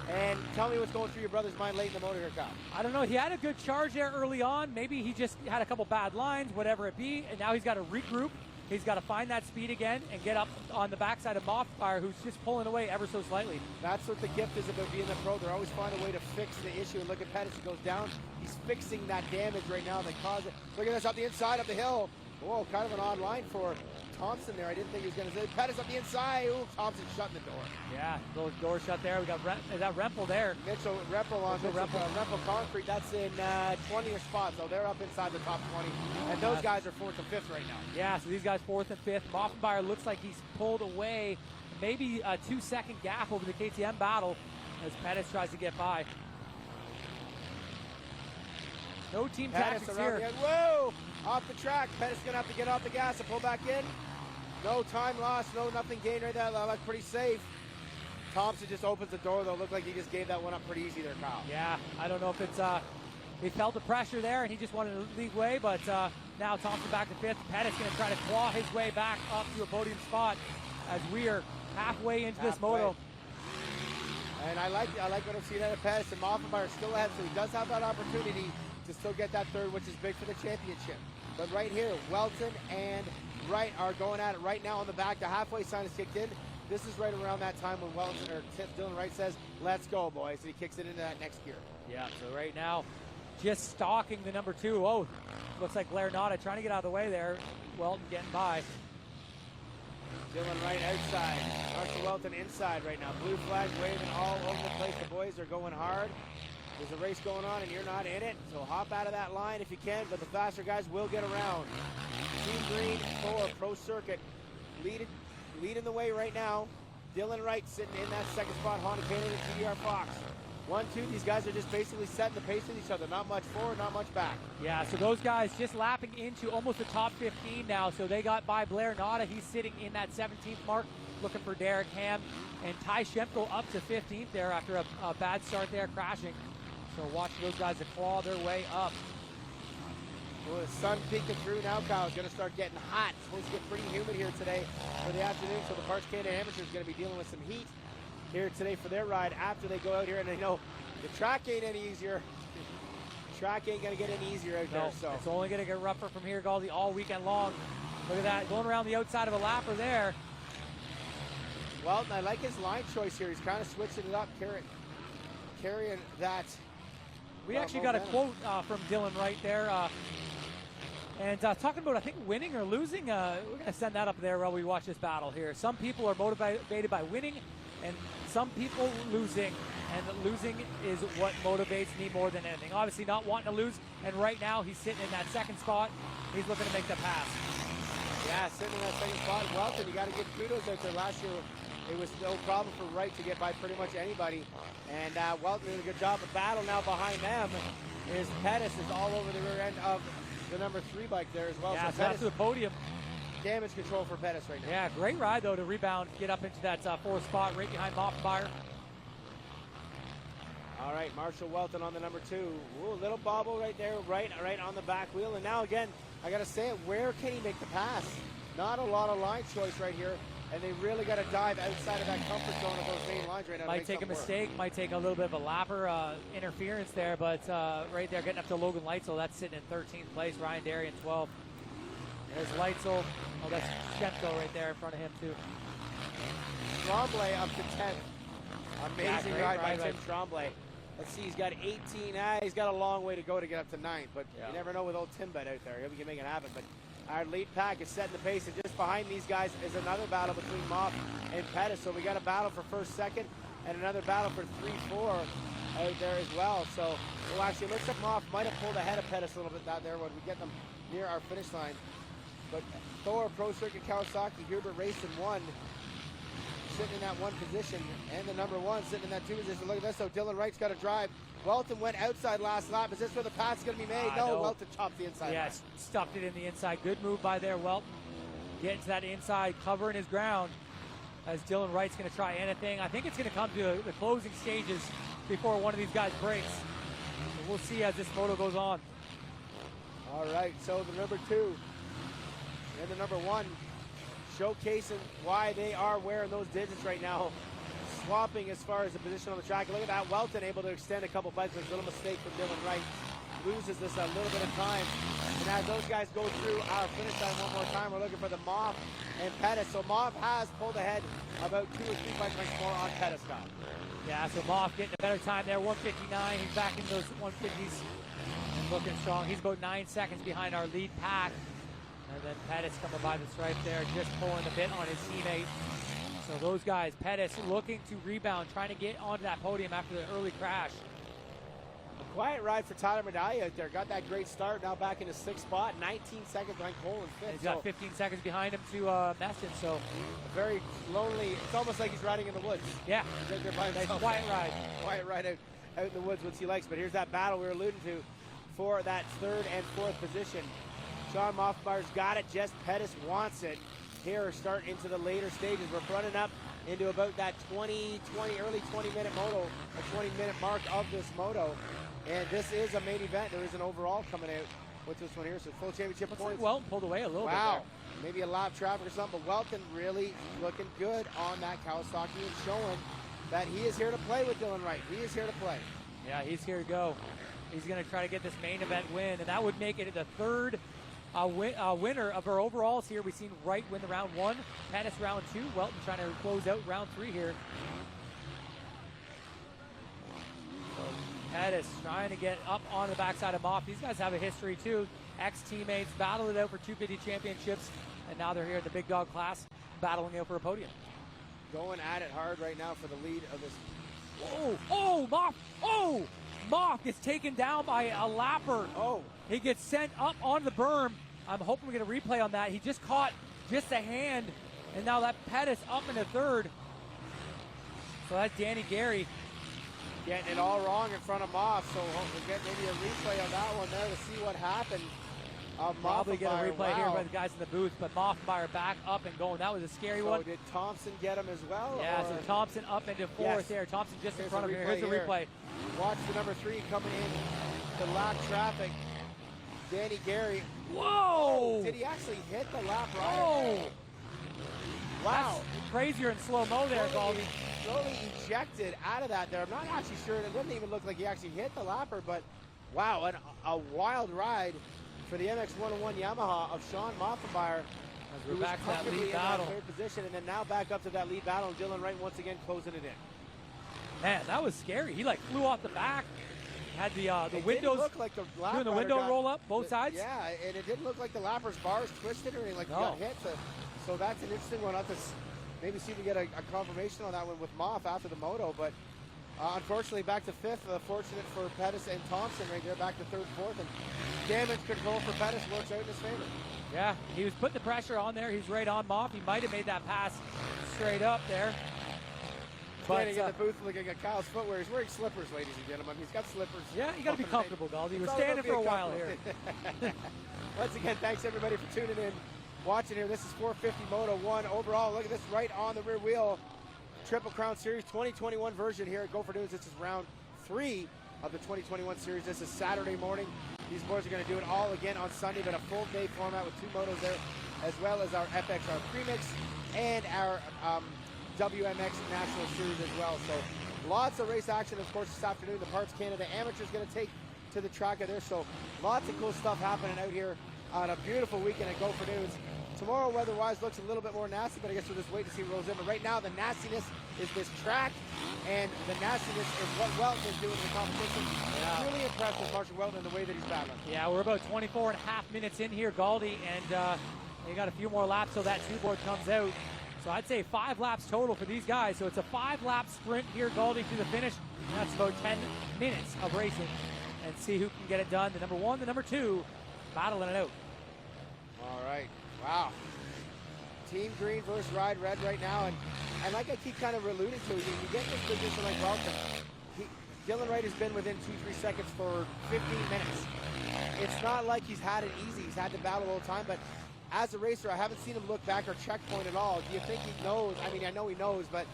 And tell me what's going through your brother's mind late in the motor here, Kyle. I don't know. He had a good charge there early on. Maybe he just had a couple bad lines, whatever it be. And now he's got to regroup. He's got to find that speed again and get up on the backside of Moffat, who's just pulling away ever so slightly. That's what the gift is about being a pro. They always find a way to fix the issue. And look at Pettis. He goes down. He's fixing that damage right now that caused it. Look at this up the inside of the hill. Whoa, kind of an odd line for Thompson there. I didn't think he was going to say. Pettis up the inside. Ooh, Thompson shutting the door. Yeah, those doors shut there. We got that Rempel there. Mitchell Rempel on Rempel Concrete. That's in 20th spot. So they're up inside the top 20. And those guys are 4th and 5th right now. Yeah, so these guys 4th and 5th. Moffat looks like he's pulled away maybe a 2-second gap over the KTM battle. as Pettis tries to get by. No team tactics here. Whoa! Off the track. Pettis going to have to get off the gas and pull back in. No time lost, no nothing gained right there. That looked pretty safe. Thompson just opens the door, though. Looked like he just gave that one up pretty easy there, Kyle. Yeah, I don't know if it's, he felt the pressure there and he just wanted to lead way, but now Thompson back to 5th. Pettis going to try to claw his way back up to a podium spot as we are halfway into this moto. And I like what I'm seeing out of Pettis, and Moffat are still ahead, so he does have that opportunity to still get that third, which is big for the championship. But right here, Welton and Wright are going at it right now on the back. The halfway sign is kicked in. This is right around that time when Welton or Dylan Wright says, "Let's go, boys," and he kicks it into that next gear. Yeah, so right now, just stalking the number 2. Oh, looks like Blair Nada trying to get out of the way there. Welton getting by. Dylan Wright outside. Marshall Welton inside right now. Blue flag waving all over the place. The boys are going hard. There's a race going on and you're not in it, so hop out of that line if you can, but the faster guys will get around. Team Green, Thor, Pro Circuit, leading the way right now. Dylan Wright sitting in that second spot, Honda Canada and GDR Fox. 1, 2, these guys are just basically setting the pace with each other. Not much forward, not much back. Yeah, so those guys just lapping into almost the top 15 now, so they got by Blair Nada. He's sitting in that 17th mark, looking for Derek Ham. And Ty Shemko up to 15th there after a bad start there, crashing. So watch those guys to claw their way up. Well, the sun peeking through now, Kyle. It's going to start getting hot. It's supposed to get pretty humid here today for the afternoon. So the Parts Canada Amateurs are going to be dealing with some heat here today for their ride after they go out here. And they know the track ain't any easier. The track ain't going to get any easier out there. So it's only going to get rougher from here, Galdi, all weekend long. Look at that, going around the outside of a lapper there. Well, I like his line choice here. He's kind of switching it up, carrying that. We actually got a quote from Dylan Wright there. And talking about, I think, winning or losing, we're going to send that up there while we watch this battle here. Some people are motivated by winning, and some people losing. And losing is what motivates me more than anything. Obviously not wanting to lose, and right now he's sitting in that second spot. He's looking to make the pass. Yeah, sitting in that second spot. Welton, you got to give kudos out there. Last year, it was no problem for Wright to get by pretty much anybody. And Welton doing a good job. The battle now behind them is Pettis is all over the rear end of the number 3 bike there as well. Yeah, so Pettis to the podium. Damage control for Pettis right now. Yeah, great ride though to rebound, get up into that 4th spot right behind Moffat. All right, Marshall Welton on the number 2. Ooh, little bobble right there, right on the back wheel. And now again, I got to say it, where can he make the pass? Not a lot of line choice right here. And they really got to dive outside of that comfort zone of those main lines right now. Might take a mistake, might take a little bit of a lapper interference there, but right there getting up to Logan Leitzel, that's sitting in 13th place. Ryan Darien 12th. There's Leitzel. Oh, that's Shemko right there in front of him too. Tremblay up to 10th. Amazing ride by Tim Tremblay. Let's see, he's got 18. He's got a long way to go to get up to 9th, but you never know with old Tim Bet out there. He can make it happen. But our lead pack is setting the pace, and just behind these guys is another battle between Moff and Pettis. So we got a battle for first, second, and another battle for 3, 4 out there as well. So, well, actually, it looks like Moff might have pulled ahead of Pettis a little bit out there when we get them near our finish line. But Thor, Pro Circuit, Kawasaki, Hubert racing 1, sitting in that 1 position, and the number 1 sitting in that 2 position. Look at this, so Dylan Wright's got to drive. Welton went outside last lap. Is this where the pass is going to be made? No, Welton chopped the inside. Yeah, stuffed it in the inside. Good move by there, Welton. Getting to that inside, covering his ground as Dylan Wright's going to try anything. I think it's going to come to the closing stages before one of these guys breaks. So we'll see as this moto goes on. All right, so the number 2 and the number 1 showcasing why they are wearing those digits right now. Swapping as far as the position on the track. Look at that, Welton able to extend a couple bikes. There's a little mistake from Dylan Wright. Loses this a little bit of time. And as those guys go through our finish line one more time, we're looking for the Moff and Pettis. So Moff has pulled ahead about 2 or 3 bike lengths more on Pettis, Scott. Yeah, so Moff getting a better time there, 159. He's back in those 150s and looking strong. He's about 9 seconds behind our lead pack. And then Pettis coming by the stripe there, just pulling a bit on his teammate. So those guys, Pettis looking to rebound, trying to get onto that podium after the early crash. Quiet ride for Tyler Medallia out there. Got that great start. Now back in his 6th spot. 19 seconds behind Cole in 5th. He's got 15 seconds behind him to Meston. So very lonely. It's almost like he's riding in the woods. Yeah. He's out there by himself. Quiet ride. Quiet ride out in the woods, which he likes. But here's that battle we were alluding to for that 3rd and 4th position. Sean Moffat's got it. Jess Pettis wants it. Here, start into the later stages. We're running up into about that early 20-minute moto, a 20-minute mark of this moto. And this is a main event. There is an overall coming out with this one here. So full championship points. Like Welton pulled away a little bit Wow. there. Maybe a lap traffic or something. But Welton really looking good on that Kawasaki and showing that he is here to play with Dylan Wright. He is here to play. Yeah, he's here to go. He's going to try to get this main event win, and that would make it the 3rd winner of our overalls here. We've seen Wright win the round 1, Pettis round 2, Welton trying to close out round 3 here. So Pettis trying to get up on the backside of Moff. These guys have a history too. Ex-teammates, battled it out for 250 championships, and now they're here in the big dog class, battling out for a podium. Going at it hard right now for the lead of this. Moff! Moff gets taken down by a lapper. He gets sent up on the berm. I'm hoping we get a replay on that. He just caught just a hand, and now that Pettis up in the 3rd. So that's Danny Gary. Getting it all wrong in front of Moff, so we'll get maybe a replay on that one there to see what happened. Probably get a replay here by the guys in the booth, but Moffenmeyer back up and going. That was a scary one. Did Thompson get him as well? Yeah, so Thompson up into 4th there. Thompson just in front of him. Here's the replay. Watch the number 3 coming in the lap traffic. Danny Gary. Whoa! Did he actually hit the lap rider? Oh! Wow. That's crazier in slow-mo there, Galdi. Slowly ejected out of that there. I'm not actually sure. It didn't even look like he actually hit the lapper, but wow, a wild ride for the MX-101 Yamaha of Sean Moffenmeyer. As we're back to that lead battle. In 3rd position, and then now back up to that lead battle, and Dylan Wright once again closing it in. Man, that was scary. He like flew off the back. Had the windows look like the doing the window roll up both sides. Yeah, and it didn't look like the lapper's bars twisted or anything like he got hit. So that's an interesting one. I'll have to maybe see if we get a confirmation on that one with Moff after the moto. But unfortunately, back to 5th. Fortunate for Pettis and Thompson right there, back to 3rd, 4th. And damage control for Pettis works out in his favor. Yeah, he was putting the pressure on there. He's right on Moff. He might have made that pass straight up there. Standing in the booth looking at Kyle's footwear. He's wearing slippers, ladies and gentlemen. He's got slippers. Yeah, you got to be comfortable, Galdi. We're standing for a while here. Once again, thanks everybody for tuning in, watching here. This is 450 Moto 1 overall. Look at this right on the rear wheel. Triple Crown Series 2021 version here at Gopher Dunes. This is round 3 of the 2021 series. This is Saturday morning. These boys are going to do it all again on Sunday, but a full day format with 2 motos there, as well as our FXR Premix and our WMX National Series as well. So lots of race action, of course, this afternoon. The Parts Canada Amateur is going to take to the track of there. So lots of cool stuff happening out here on a beautiful weekend at Gopher Dunes. Tomorrow, weather-wise, looks a little bit more nasty, but I guess we'll just wait to see what rolls in. But right now, the nastiness is this track, and the nastiness is what Welton is doing in the competition. I'm really impressed with Marshall Welton and the way that he's battling. Yeah, we're about 24 and a half minutes in here, Galdi, and you got a few more laps till that 2-board comes out. So I'd say 5 laps total for these guys. So it's a 5-lap sprint here, Galdi, to the finish. And that's about 10 minutes of racing. And see who can get it done. The number 1, the number 2, battling it out. All right. Wow. Team Green versus Ride Red right now. And like I keep kind of alluding to, you get in this position like Welton. Dylan Wright has been within 2-3 seconds for 15 minutes. It's not like he's had it easy. He's had to battle all the time, but as a racer, I haven't seen him look back or checkpoint at all. Do you think he knows? I mean, I know he knows, but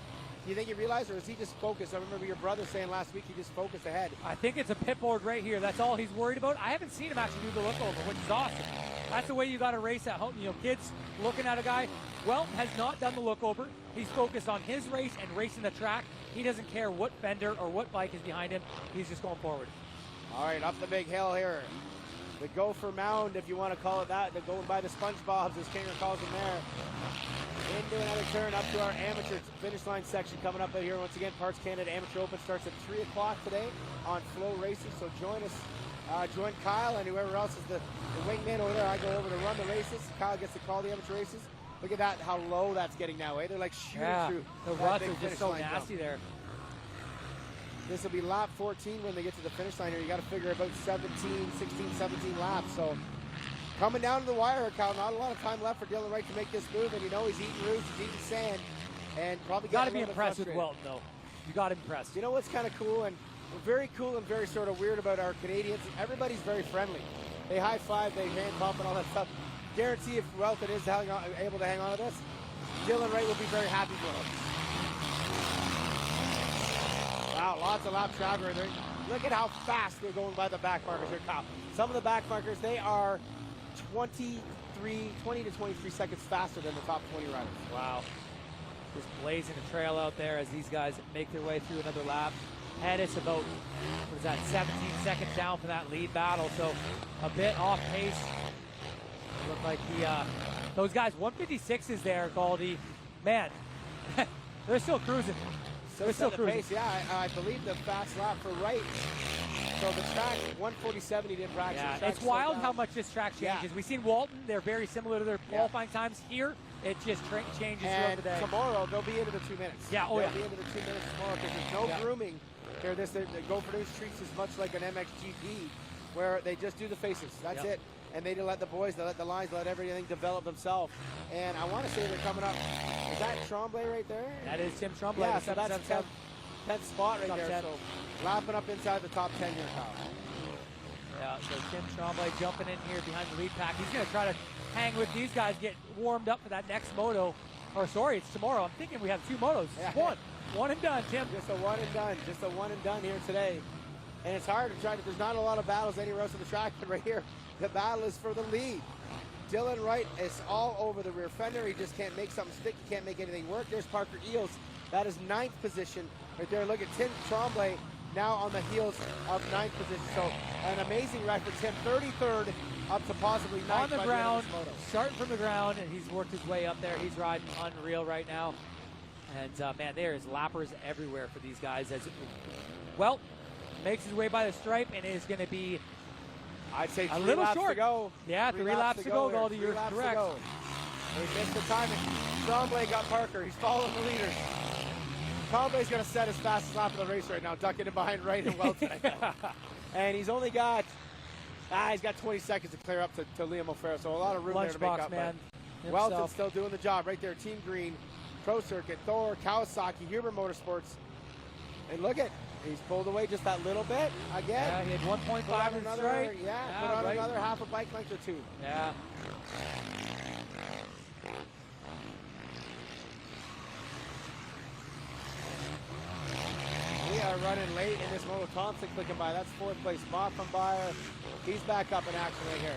do you think he realized, or is he just focused? I remember your brother saying last week he just focused ahead. I think it's a pit board right here. That's all he's worried about. I haven't seen him actually do the look over, which is awesome. That's the way you got to race at home. You know, kids looking at a guy. Welton has not done the look over. He's focused on his race and racing the track. He doesn't care what fender or what bike is behind him. He's just going forward. All right, up the big hill here. The Gopher Mound, if you want to call it that. They're going by the SpongeBobs, as Kinger calls them there. Into another turn up to our amateur finish line section coming up out here. Once again, Parts Canada Amateur Open starts at 3 o'clock today on Flow Racing. So join us, join Kyle and whoever else is the wingman over there. I go over to run the races. Kyle gets to call the amateur races. Look at that, how low that's getting now, eh? They're like shooting through. The ruts are just so nasty there. This will be lap 14 when they get to the finish line here. You got to figure about 16, 17 laps. So coming down to the wire, Kyle, not a lot of time left for Dylan Wright to make this move, and he's eating roots, he's eating sand, and probably got to be impressed with Welton, though. You got impressed. You know what's kind of cool and very cool and very sort of weird about our Canadians? Everybody's very friendly. They high five, they hand pump, and all that stuff. Guarantee if Welton is able to hang on to this, Dylan Wright will be very happy for him. Wow, lots of lap traffic there. Look at how fast they're going by the back markers here, Kyle. Some of the back markers, they are 20 to 23 seconds faster than the top 20 riders. Wow. Just blazing a trail out there as these guys make their way through another lap. Pettis about, 17 seconds down for that lead battle, so a bit off pace. Look like those guys, 156 is there, Galdi. Man, they're still cruising. They're still cruising. Pace. Yeah, I believe the fast lap for Wright. So the track, 147 he didn't practice. Yeah, it's wild how much this track changes. We've seen Walton, they're very similar to their qualifying times. Here, it just changes throughout the day. Tomorrow, they'll be into the 2 minutes. Yeah, they'll be into the 2 minutes tomorrow because there's no grooming. Here, the Gopher News treats as much like an MXGP where they just do the faces. That's it. And they let the boys, they let the lines, let everything develop themselves. And I want to say they're coming up. Is that Tremblay right there? That is Tim Tremblay. Yeah, so that's 10th spot right there. 10. So lapping up inside the top 10 here, Kyle. Yeah, so Tim Tremblay jumping in here behind the lead pack. He's going to try to hang with these guys, get warmed up for that next moto. Or sorry, it's tomorrow. I'm thinking we have 2 motos. Yeah. One and done, Tim. Just a one and done. Just a one and done here today. And it's hard to try to, there's not a lot of battles anywhere else on the track, but right here, the battle is for the lead. Dylan Wright is all over the rear fender. He just can't make something stick. He can't make anything work. There's Parker Eels. That is 9th position right there. Look at Tim Tremblay now on the heels of 9th position. So an amazing ride for Tim. 33rd up to possibly 9th. On the ground, starting from the ground, and he's worked his way up there. He's riding unreal right now. And, man, there is lappers everywhere for these guys. As well, makes his way by the stripe and is going to be, I'd say, a little laps short. To go. Yeah, 3 laps to go, Galdi. You're correct. They missed the timing. Tremblay got Parker. He's following the leaders. Tremblay's going to set his fastest lap of the race right now, ducking in behind Wright and Welton. And he's only got, he's got 20 seconds to clear up to Liam O'Farrell, so a lot of room there to make up. Man. Welton's still doing the job right there. Team Green, Pro Circuit, Thor, Kawasaki, Huber Motorsports. And look at, he's pulled away just that little bit again. Yeah, he had 1.5 in the straight. Put on another half a bike length or 2. Yeah. We are running late in this moto. Thompson clicking by. That's 4th place. Moffat. He's back up in action right here.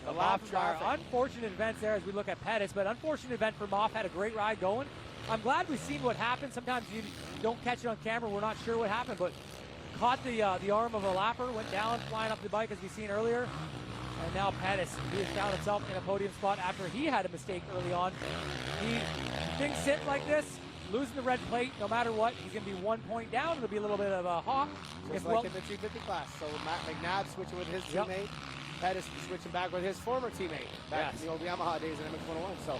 The lap traffic. Unfortunate events there as we look at Pettis, but unfortunate event for Moff. Had a great ride going. I'm glad we've seen what happened. Sometimes you don't catch it on camera. We're not sure what happened, but caught the arm of a lapper, went down, flying up the bike as we've seen earlier. And now Pettis, he has found himself in a podium spot after he had a mistake early on. Things sit like this, losing the red plate, no matter what, he's going to be 1 point down. It'll be a little bit of a hawk. Just like in the 250 class. So Mcnabb switching with his teammate. Pettis switching back with his former teammate back in the old Yamaha days in MX-101. So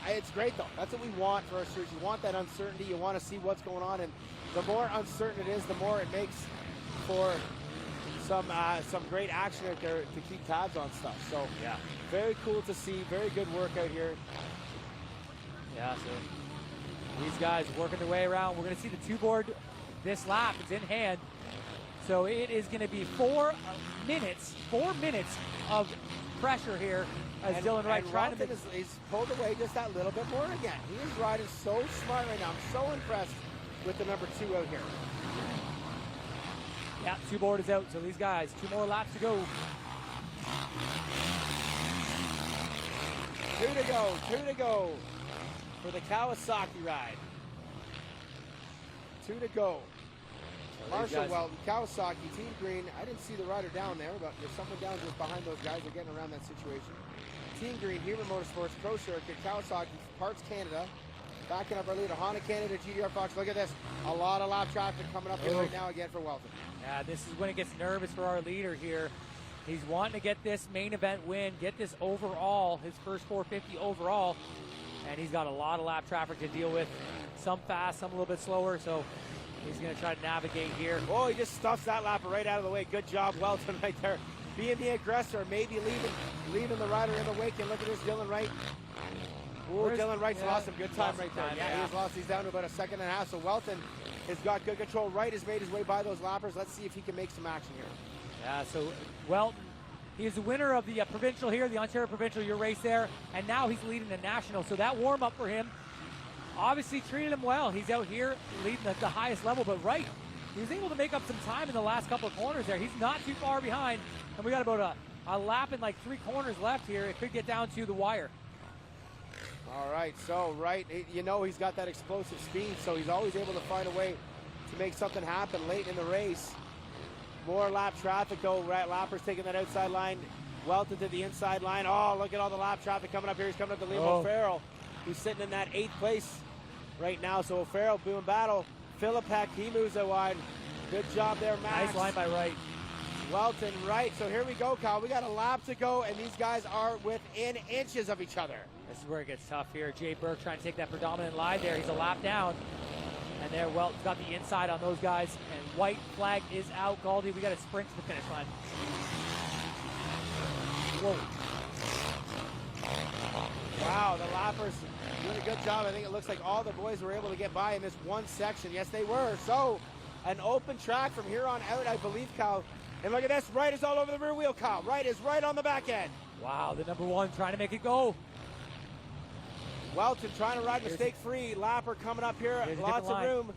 it's great, though. That's what we want for our series. You want that uncertainty. You want to see what's going on. And the more uncertain it is, the more it makes for some great action out there to keep tabs on stuff. So very cool to see. Very good work out here. Yeah, so these guys working their way around. We're going to see the 2-board this lap. It's in hand. So it is going to be 4 minutes of pressure here as Dylan Wright trying to. He's pulled away just that little bit more again. He is riding so smart right now. I'm so impressed with the number 2 out here. Yeah, 2-board is out. So these guys, 2 more laps to go. 2 to go for the Kawasaki ride. 2 to go. Marshall Welton, Kawasaki, Team Green. I didn't see the rider down there, but there's someone down just behind those guys. They're getting around that situation. Team Green, Huber Motorsports, Pro Circuit, Kawasaki, Parts Canada. Backing up our leader, Honda Canada, GDR Fox. Look at this. A lot of lap traffic coming up here right now again for Welton. Yeah, this is when it gets nervous for our leader here. He's wanting to get this main event win, get this overall, his first 450 overall. And he's got a lot of lap traffic to deal with. Some fast, some a little bit slower. So He's going to try to navigate here. Oh, he just stuffs that lapper right out of the way. Good job, Welton, right there. Being the aggressor, maybe leaving the rider in the wake. And look at this, Dylan Wright. Oh, Dylan Wright's lost some good time right there. Yeah, he's lost. He's down to about a second and a half. So Welton has got good control. Wright has made his way by those lappers. Let's see if he can make some action here. Yeah, so Welton, he is the winner of the provincial here, the Ontario Provincial, your race there, and now he's leading the national. So that warm-up for him obviously treated him well. He's out here leading at the highest level, but Wright, he was able to make up some time in the last couple of corners there. He's not too far behind, and we got about a lap and like 3 corners left here. It could get down to the wire. All right, so Wright, you know he's got that explosive speed, so he's always able to find a way to make something happen late in the race. More lap traffic though. Lapper's taking that outside line. Welton to the inside line. Oh, look at all the lap traffic coming up here. He's coming up to Liam O'Farrell, who's sitting in that 8th place right now. So O'Farrell, boom battle. Philippek, he moves it wide. Good job there, Max. Nice line by Wright. Welton, Wright. So here we go, Kyle. We got a lap to go, and these guys are within inches of each other. This is where it gets tough here. Jay Burke trying to take that predominant line there. He's a lap down. And there, Welton's got the inside on those guys. And white flag is out. Galdi, we got to sprint to the finish line. Whoa. Wow, the lappers doing a good job. I think it looks like all the boys were able to get by in this one section. Yes, they were. So, an open track from here on out, I believe, Kyle. And look at this. Wright is all over the rear wheel, Kyle. Wright is right on the back end. Wow, the number 1 trying to make it go. Welton trying to ride mistake-free. Lapper coming up here. Lots of room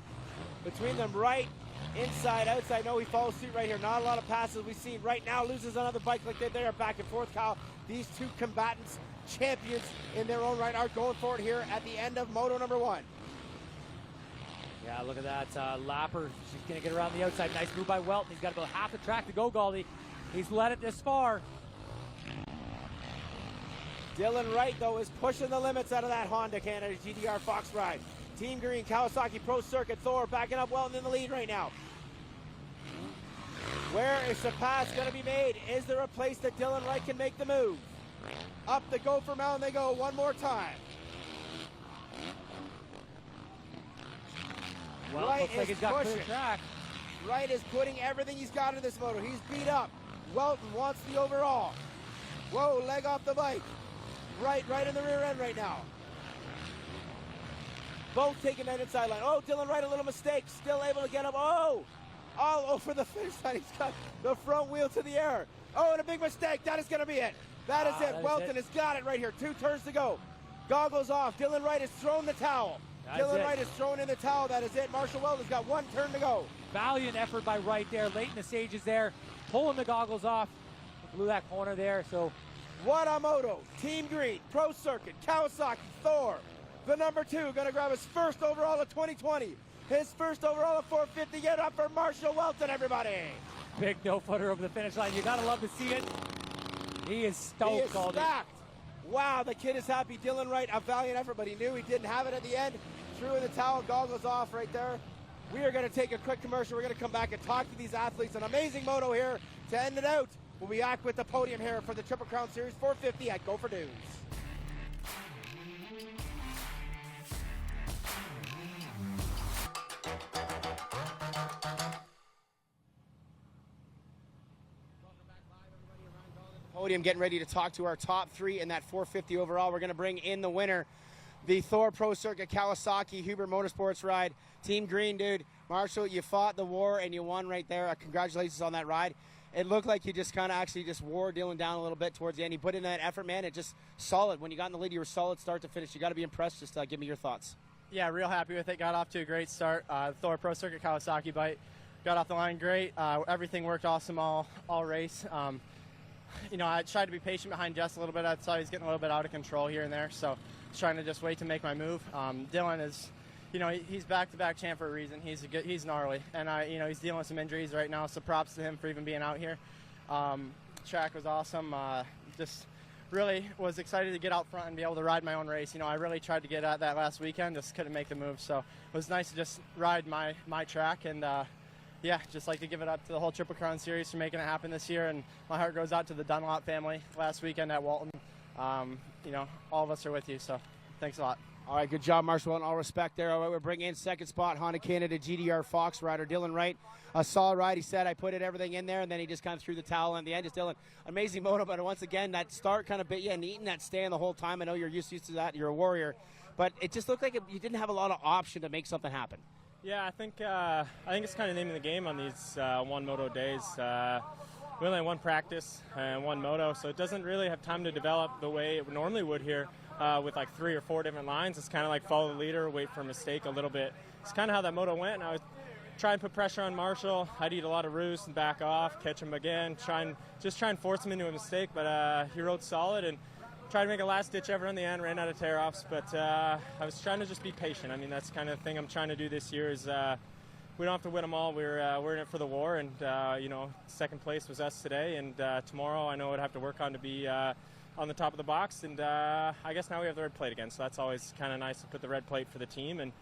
between them. Wright, inside, outside. No, he follows suit right here. Not a lot of passes we've seen. Right now loses another bike like they are back and forth, Kyle. These two combatants, champions in their own right, are going for it here at the end of moto number 1. Yeah, look at that. Lapper, she's going to get around the outside. Nice move by Welton. He's got about half the track to go, Galdi. He's led it this far. Dylan Wright, though, is pushing the limits out of that Honda Canada GTR Fox ride. Team Green, Kawasaki Pro Circuit, Thor backing up Welton in the lead right now. Where is the pass going to be made? Is there a place that Dylan Wright can make the move? Up the Gopher Mountain they go one more time. Well, Wright looks like he's got clear track. Wright is putting everything he's got in this motor. He's beat up. Welton wants the overall. Whoa, leg off the bike. Right in the rear end right now. Both taking that inside line. Oh, Dylan Wright, a little mistake. Still able to get up. Oh, all over the finish line. He's got the front wheel to the air. Oh, and a big mistake. That is going to be it. That is it. Welton has got it right here. 2 turns to go. Goggles off. Dylan Wright has thrown the towel. Dylan Wright has thrown in the towel. That is it. Marshall Weldon's got 1 turn to go. Valiant effort by Wright there. Late in the stages there. Pulling the goggles off. Blew that corner there. So what a moto. Team Green, Pro Circuit, Kawasaki, Thor. The number 2 going to grab his first overall of 2020. His first overall of 450. Get up for Marshall Welton, everybody. Big no-footer over the finish line. You got to love to see it. He is stoked. He is stacked. Wow, the kid is happy. Dylan Wright, a valiant effort, but he knew he didn't have it at the end. Threw in the towel, goggles off right there. We are going to take a quick commercial. We're going to come back and talk to these athletes. An amazing moto here to end it out. We'll be back with the podium here for the Triple Crown Series 450 at Gopher Dunes. Podium, getting ready to talk to our top 3 in that 450 overall. We're going to bring in the winner, the Thor Pro Circuit Kawasaki Huber Motorsports ride. Team Green, dude. Marshall, you fought the war and you won right there. Congratulations on that ride. It looked like you just kind of actually just wore Dylan down a little bit towards the end. You put in that effort, man. It just solid. When you got in the lead, you were solid start to finish. You got to be impressed. Just give me your thoughts. Yeah, real happy with it. Got off to a great start. Thor Pro Circuit Kawasaki bike. Got off the line great. Everything worked awesome all race. You know, I tried to be patient behind Jess a little bit. I thought he was getting a little bit out of control here and there, so I was trying to just wait to make my move. Dylan is, you know, he's back-to-back champ for a reason. He's gnarly, and you know, he's dealing with some injuries right now. So props to him for even being out here. Track was awesome. Just really was excited to get out front and be able to ride my own race. You know, I really tried to get at that last weekend, just couldn't make the move. So it was nice to just ride my track and. Yeah, just like to give it up to the whole Triple Crown Series for making it happen this year, and my heart goes out to the Dunlop family last weekend at Walton. You know, all of us are with you, so thanks a lot. All right, good job, Marshall, and all respect there. All right, we're bringing in second spot, Honda Canada GDR Fox rider Dylan Wright. A solid ride. He said, I put everything in there, and then he just kind of threw the towel in the end. Just Dylan, amazing moto, but once again, that start kind of bit you and eating that stand the whole time. I know you're used to that. You're a warrior. But it just looked like you didn't have a lot of option to make something happen. Yeah, I think it's kind of naming the game on these one moto days. We only had one practice and one moto, so it doesn't really have time to develop the way it normally would here with like 3 or 4 different lines. It's kind of like follow the leader, wait for a mistake a little bit. It's kind of how that moto went, and I was trying to put pressure on Marshall. I'd eat a lot of roost and back off, catch him again, try and force him into a mistake, but he rode solid and tried to make a last-ditch effort in the end, ran out of tear-offs, but I was trying to just be patient. I mean, that's kind of the thing I'm trying to do this year is we don't have to win them all. We're in it for the war, and, second place was us today, and tomorrow I know I'd have to work on to be on the top of the box, and I guess now we have the red plate again, so that's always kind of nice to put the red plate for the team, and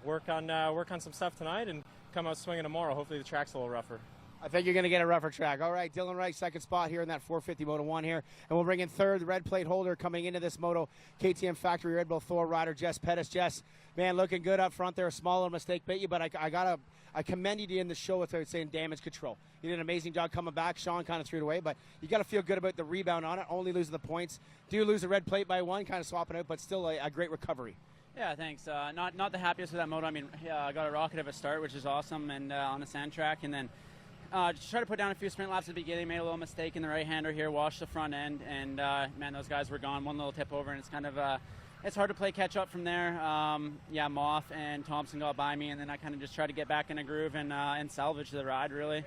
work on some stuff tonight and come out swinging tomorrow. Hopefully the track's a little rougher. I think you're going to get a rougher track. All right, Dylan Wright, second spot here in that 450 Moto 1 here. And we'll bring in third, the red plate holder coming into this Moto, KTM Factory Red Bull Thor rider, Jess Pettis. Jess, man, looking good up front there. A small little mistake bit you, but I commended you in the show with saying damage control. You did an amazing job coming back. Sean kind of threw it away, but you got to feel good about the rebound on it, only losing the points. Do lose the red plate by 1, kind of swapping out, but still a great recovery. Yeah, thanks. Not the happiest with that moto. I mean, I got a rocket of a start, which is awesome, and on a sand track, and then just try to put down a few sprint laps at the beginning. Made a little mistake in the right-hander here, washed the front end, and man, those guys were gone. One little tip over, and it's kind of it's hard to play catch-up from there. Moff and Thompson got by me, and then I kind of just tried to get back in a groove and salvage the ride, really.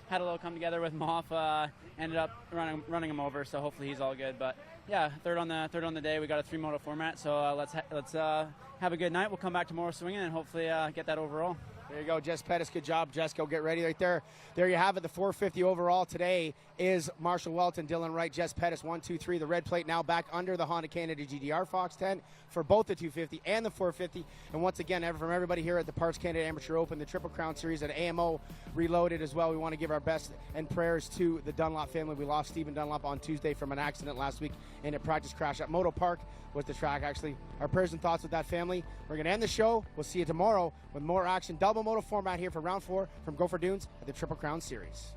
Had a little come together with Moff, ended up running him over, so hopefully he's all good. But yeah, third on the day. We got a 3-moto format, so let's have a good night. We'll come back tomorrow swinging and hopefully get that overall. There you go, Jess Pettis. Good job, Jess. Go get ready right there. There you have it. The 450 overall today is Marshall Welton, Dylan Wright, Jess Pettis, 1, 2, 3. The red plate now back under the Honda Canada GDR Fox 10 for both the 250 and the 450. And once again, from everybody here at the Parts Canada Amateur Open, the Triple Crown Series at AMO Reloaded as well. We want to give our best and prayers to the Dunlop family. We lost Stephen Dunlop on Tuesday from an accident last week in a practice crash at Moto Park. Was the track, actually. Our prayers and thoughts with that family. We're going to end the show. We'll see you tomorrow with more action. Double moto format here for round 4 from Gopher Dunes at the Triple Crown Series.